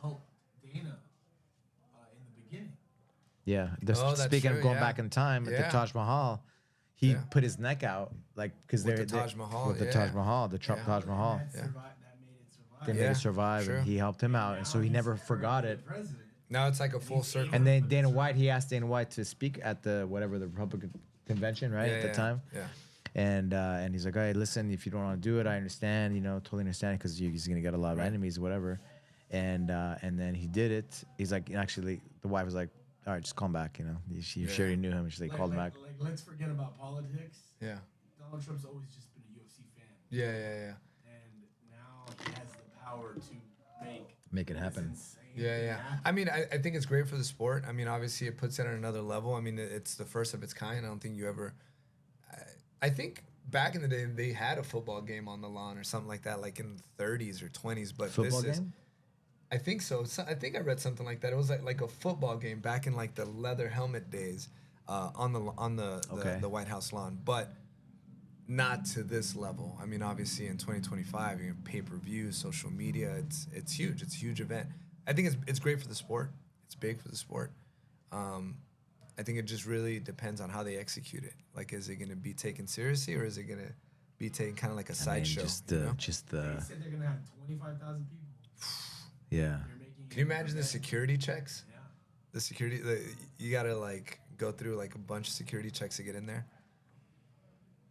helped Dana in the beginning. Yeah. that's Speaking true, of going yeah. back in time at the Yeah. Taj Mahal, he Yeah. put his neck out like because With they're the Taj Mahal, with the yeah. Taj Mahal, the Trump Yeah. Taj Mahal. That made it survive. They made Yeah, it survive, true. and he helped him out, and so he never forgot it. President. now it's like a full circle. And then Dana White, he asked Dana White to speak at the Republican convention, right, at the time. Yeah. And he's like, all right, listen, if you don't want to do it, I understand, totally understand, because he's gonna get a lot of enemies, whatever. And then he did it. He's like, actually, the wife was like, all right, just call him back. She already knew him. She's like, called him back. Like, let's forget about politics. Yeah. Donald Trump's always just been a UFC fan, Yeah. and now he has the power to Make it this happen. insane Yeah, thing yeah. happen. I mean, I think it's great for the sport. I mean, obviously, it puts it on another level. I mean, it's the first of its kind. I don't think you ever. I think back in the day, they had a football game on the lawn or something like that, like in the 30s or 20s. But Football this is. game? I think so. I think I read something like that. It was like a football game back in like the leather helmet days, on the White House lawn, but not to this level. I mean, obviously in 2025, you know, pay-per-view, social media, it's huge. It's a huge event. I think it's great for the sport. It's big for the sport. I think it just really depends on how they execute it. Like, is it going to be taken seriously, or is it going to be taken kind of like a sideshow? Just you know? They said they're gonna have 25,000 people. yeah. They're making Can you imagine the security checks? Yeah. The security, you gotta like go through like a bunch of security checks to get in there.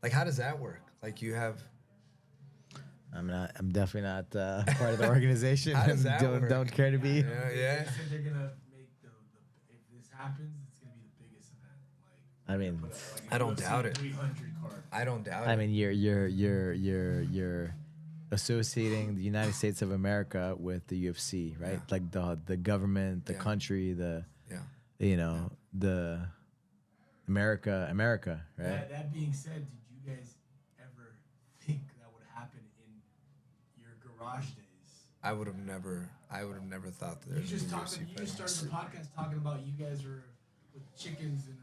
Like, how does that work? Like, you have. I'm definitely not part of the organization. How does and that work? don't care to be. Yeah. They said they're gonna make if this happens, it's gonna be the biggest event. Like, I mean, I don't doubt it. 300 card. I don't doubt I it. mean, you're associating the United States of America with the UFC, right? Yeah. Like the government, the Yeah. country, the Yeah. the America, right? That being said, did you guys ever think that would happen in your garage days? I would have never thought that You there's just a talked. UFC You fight. just started the podcast talking about you guys were with chickens in a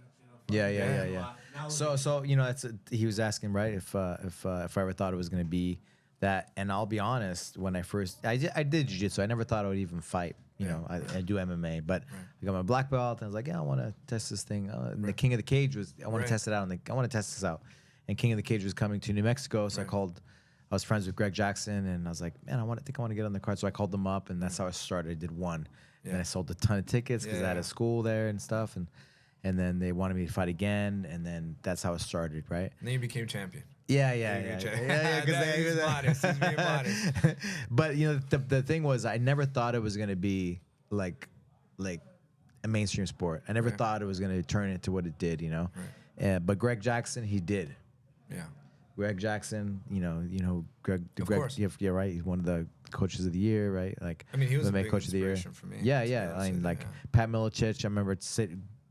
Yeah. fucking lot. Now So he was asking, right, if I ever thought it was gonna be that. And I'll be honest, when I did jiu-jitsu, I never thought I would even fight. I do MMA, but I got my black belt, and I was like, yeah, I want to test this thing. And the King of the Cage I want to test it out. I want to test this out. And King of the Cage was coming to New Mexico, so I was friends with Greg Jackson, and I was like, man, I want to get on the card. So I called them up, and that's how I started. I did one, and I sold a ton of tickets because I had a school there and stuff, and then they wanted me to fight again, and then that's how it started, right? And then you became champion. Yeah. He's modest. He's being modest. But the thing was, I never thought it was gonna be like a mainstream sport. I never thought it was gonna turn into what it did. But Greg Jackson, he did. Yeah. Greg Jackson, Greg. Of course. Yeah, right. He's one of the coaches of the year, right? Like, I mean, he was a MMA big coach of the year. inspiration for me, Yeah, to be yeah. honest I mean, with you, like yeah. Pat Miletich. I remember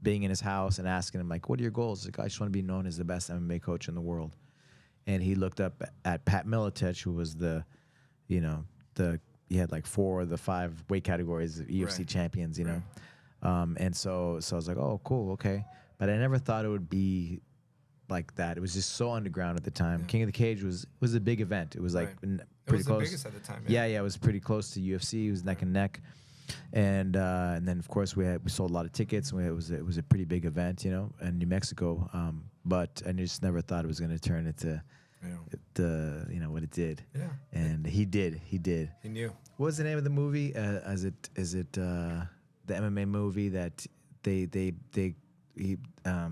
being in his house and asking him, like, "What are your goals?" Like, I just want to be known as the best MMA coach in the world. And he looked up at Pat Miletich, who was he had like 4 of the 5 weight categories of UFC champions, and so I was like, oh, cool, okay. But I never thought it would be like that. It was just so underground at the time. Yeah. King of the Cage was a big event. It was like pretty It was close. the biggest at the time. Yeah, it was pretty close to UFC. It was neck and neck. And then of course we sold a lot of tickets. It was a pretty big event, in New Mexico. But I just never thought it was going to turn into what it did. Yeah. And he did. He knew. What was the name of the movie? Is it the MMA movie that he So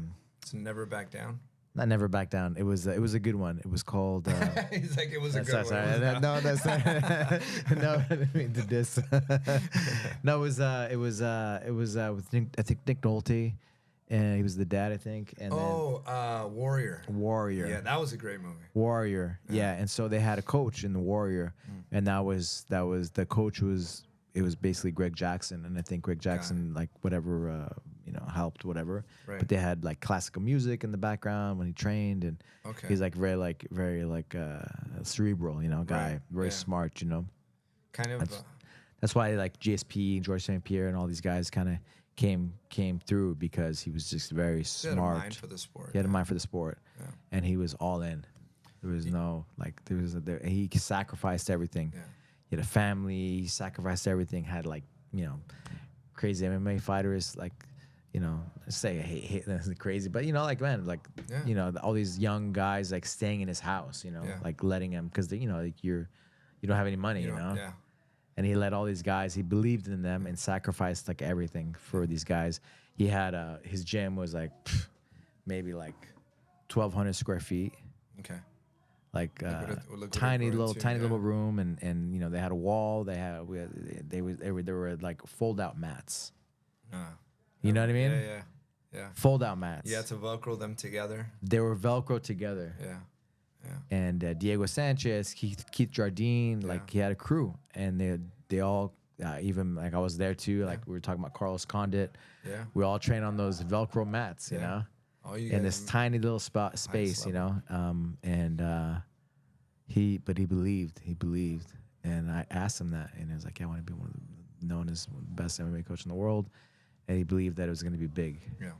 never back down. not Never Back Down. It was a good one. It was called. He's like, it was a good one. Sorry. It was not. No, that's not. No, I didn't mean to diss. No, it was with I think Nick Nolte, and he was the dad, I think. And Warrior. then Warrior. Yeah, that was a great movie. Warrior. Yeah. And so they had a coach in the Warrior, and that was the coach was. It was basically Greg Jackson, and I think Greg Jackson, like whatever, helped whatever. Right. But they had like classical music in the background when he trained, and he's like very cerebral, guy, Right. very smart, Kind of. That's why like GSP, George St. Pierre, and all these guys kind of came through because he was just very smart. He had a mind for the sport. He had a mind for the sport, and he was all in. There was he sacrificed everything. Yeah. He had a family. He sacrificed everything. Had like crazy MMA fighters like say I hate that's crazy, but all these young guys like staying in his house, like letting him because like you don't have any money, Yeah. And he let all these guys. He believed in them and sacrificed like everything for these guys. He had his gym was like maybe like 1,200 square feet. Okay. Like look tiny little room, and they had a wall. There were like fold out mats. You know what I mean? Yeah. Fold out mats. You had to Velcro them together. They were Velcro together. Yeah. And Diego Sanchez, Keith Jardine, like he had a crew, and they all even like I was there too. Like we were talking about Carlos Condit. Yeah. We all trained on those Velcro mats, you know. In this tiny little space, he believed, and I asked him that, and he was like, "Yeah, I want to be known as the best MMA coach in the world," and he believed that it was going to be big. Yeah,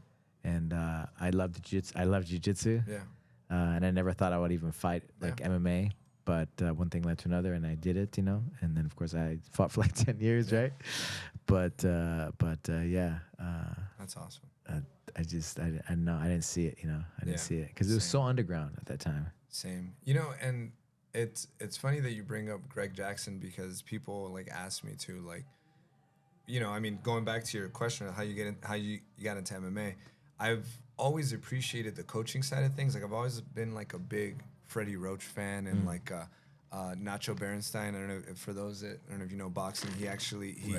and I love jiu-jitsu. Yeah, and I never thought I would even fight like MMA, but one thing led to another, and I did it, and then of course I fought for like 10 years, right? But yeah, that's awesome. I didn't see it, I didn't see it because it was so underground at that time. Same, and it's funny that you bring up Greg Jackson because people like ask me to like, I mean, going back to your question of how you got into MMA, I've always appreciated the coaching side of things. Like I've always been like a big Freddie Roach fan and like Nacho Berenstein. I don't know for those that I don't know if you know boxing. He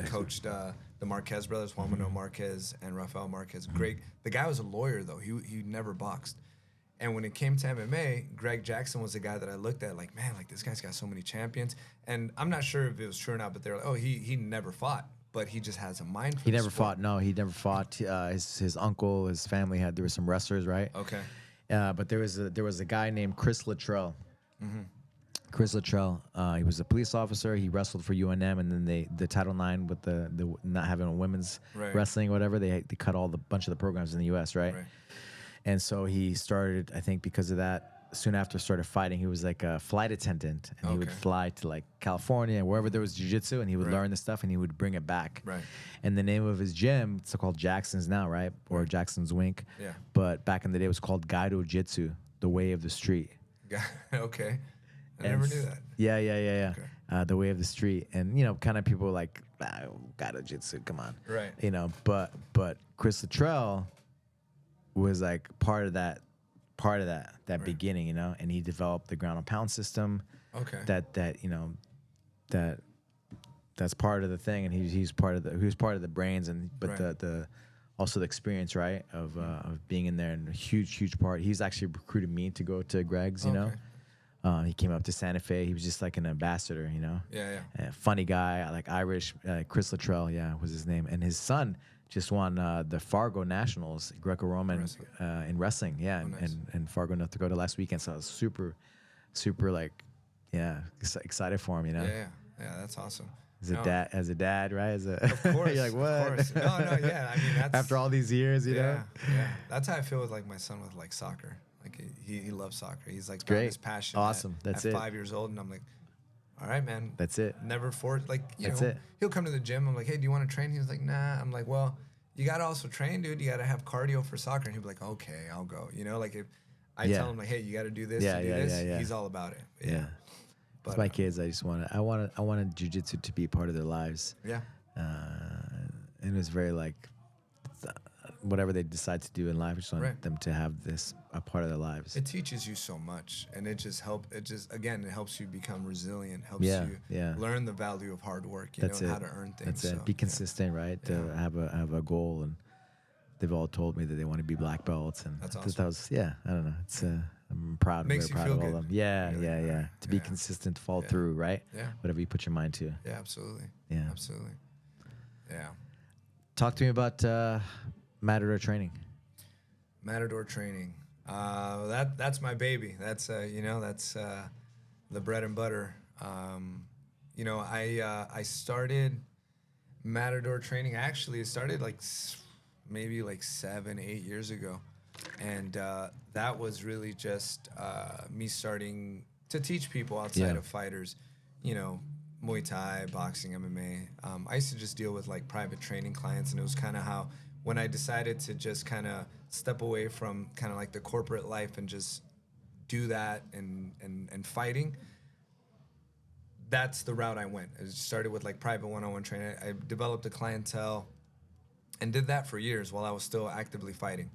coached the Marquez brothers, Juan Manuel Marquez and Rafael Marquez. Great. The guy was a lawyer though. He never boxed. And when it came to MMA, Greg Jackson was the guy that I looked at like, man, like this guy's got so many champions. And I'm not sure if it was true or not, but they were like, oh, he never fought, but he just has a mind for He never fought. No, he never fought. His uncle, his family there were some wrestlers, right? Okay. But there was a guy named Chris Luttrell. Chris Luttrell, he was a police officer. He wrestled for UNM, and then the Title IX with the not having a women's wrestling or whatever, they cut all the bunch of the programs in the U.S. Right. And so he started, I think, because of that. Soon after started fighting, he was like a flight attendant, and he would fly to like California and wherever there was jiu-jitsu, and he would learn the stuff and he would bring it back. Right. And the name of his gym, it's called Jackson's now, right? Or Jackson's Wink. Yeah. But back in the day, it was called Gaido Jitsu, the way of the street. Okay. I never knew that. Yeah. Okay. The way of the street, and kind of people were like, Gaido Jitsu, come on. Right. But Chris Luttrell was like part of that beginning, and he developed the ground and pound system. Okay. That's part of the thing, and he was part of the brains, but the also the experience, right, of being in there, and a huge part. He's actually recruited me to go to Greg's, he came up to Santa Fe. He was just like an ambassador, Yeah. Funny guy, like Irish. Chris Luttrell, was his name, and his son just won the Fargo Nationals, Greco-Roman in wrestling, nice. and Fargo, North Dakota last weekend. So I was super like, excited for him, Yeah, that's awesome. As a dad, right? Of course, you're like, what? Of course. No, yeah. I mean, that's after all these years, you know. Yeah. That's how I feel with like my son with like soccer. Like he loves soccer. He's like great, his passion. Awesome. That's at it. 5 years old, and I'm like, all right, man. That's it. Never forced. Like, That's it. He'll come to the gym. I'm like, hey, do you want to train? He was like, nah. I'm like, well, you got to also train, dude. You got to have cardio for soccer. And he'll be like, okay, I'll go. Like if I tell him like, hey, you got to do this, he's all about it. Yeah. But my kids, I wanted jiu-jitsu to be part of their lives. Yeah. And it was very like, whatever they decide to do in life, I just want them to have this a part of their lives. It teaches you so much, and it helps you become resilient, helps you learn the value of hard work, and how to earn things. That's it. Be consistent, right? To have a goal, and they've all told me that they want to be black belts, and That's I thought awesome. that was, yeah, I don't know. It's I'm proud. Makes Very you proud feel of all good. of them. Yeah, Really yeah, good. yeah. To be Yeah. consistent, follow Yeah. through, right? Yeah. Whatever you put your mind to. Yeah, absolutely. Yeah. Absolutely. Yeah. Talk to me about Matador training. Matador training. That's my baby. That's that's the bread and butter. I started Matador training. Actually, it started like maybe like 7-8 years ago, and that was really just me starting to teach people outside of fighters, Muay Thai, boxing, MMA. I used to just deal with like private training clients, and it was kind of how when I decided to just kind of step away from kind of like the corporate life and just do that and fighting. That's the route I went. I started with like private one-on-one training. I developed a clientele and did that for years while I was still actively fighting.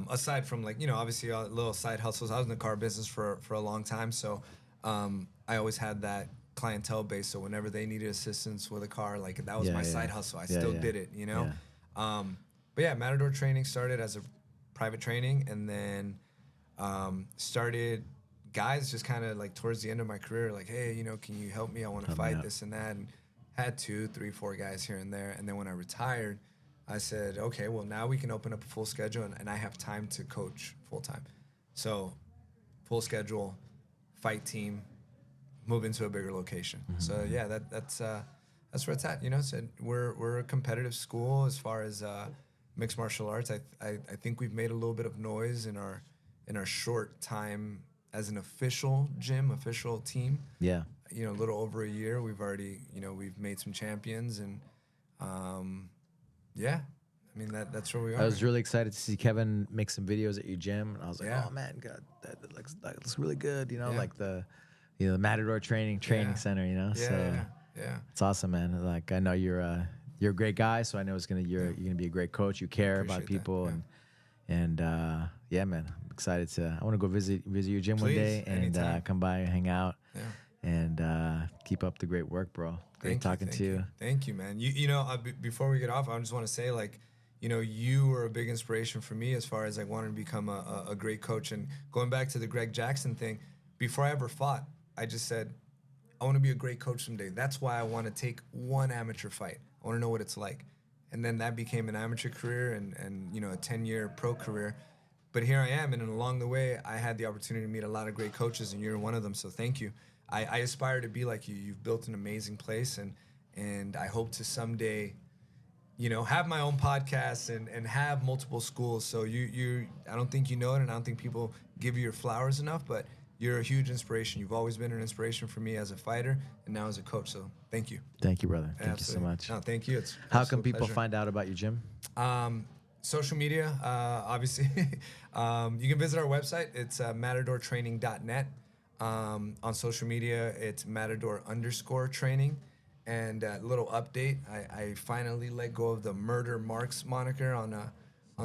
Aside from like, obviously little side hustles. I was in the car business for a long time. So I always had that clientele base. So whenever they needed assistance with a car, like that was my side hustle. I still did it, Yeah. But yeah, Matador training started as a private training, and then started guys just kind of like towards the end of my career, like, hey, can you help me? I want to fight this and that. And had 2, 3, 4 guys here and there. And then when I retired, I said, okay, well, now we can open up a full schedule, and I have time to coach full time. So full schedule, fight team, move into a bigger location. Mm-hmm. So yeah, that's where it's at. So we're a competitive school as far as mixed martial arts. I think we've made a little bit of noise in our short time as an official gym, official team. Yeah. A little over a year, we've already, we've made some champions, and yeah, I mean that's where we are. I was really excited to see Kevin make some videos at your gym, and I was like, Yeah. oh man, God, that looks really good. Yeah. Like the Matador training center. Yeah, So yeah. it's awesome, man. Like I know you're a great guy, so I know you're gonna be a great coach. You care about Appreciate that, people, yeah. and yeah, man, I'm excited to. I want to go visit your gym one Please, day and anytime. come by and hang out. Yeah. And keep up the great work, bro. Great talking to you. Thank you, man. Before we get off, I just want to say, like, you were a big inspiration for me as far as like wanting to become a great coach. And going back to the Greg Jackson thing, before I ever fought, I just said, I want to be a great coach someday. That's why I want to take one amateur fight. I want to know what it's like. And then that became an amateur career and a 10-year pro career. But here I am, and along the way, I had the opportunity to meet a lot of great coaches, and you're one of them, so thank you. I aspire to be like you. You've built an amazing place, and I hope to someday, have my own podcast and have multiple schools. So I don't think you know it, and I don't think people give you your flowers enough, but you're a huge inspiration. You've always been an inspiration for me as a fighter and now as a coach. So thank you. Thank you, brother. Thank Absolutely. you so much. No, thank you. It's How can absolute people pleasure. find out about your gym? Social media, obviously. You can visit our website. It's matadortraining.net. On social media, it's matador_training. And a little update, I finally let go of the Murder Marks moniker on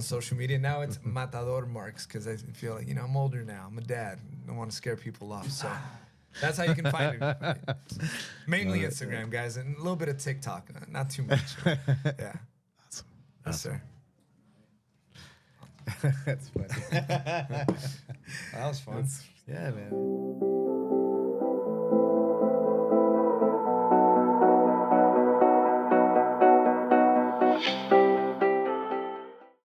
social media. Now it's Matador Marks, because I feel like, I'm older now. I'm a dad. I don't want to scare people off. So that's how you can find it. Mainly Instagram, guys, and a little bit of TikTok. Not too much. Yeah. Awesome. Yes, sir. That's funny. That was fun. Yeah, man.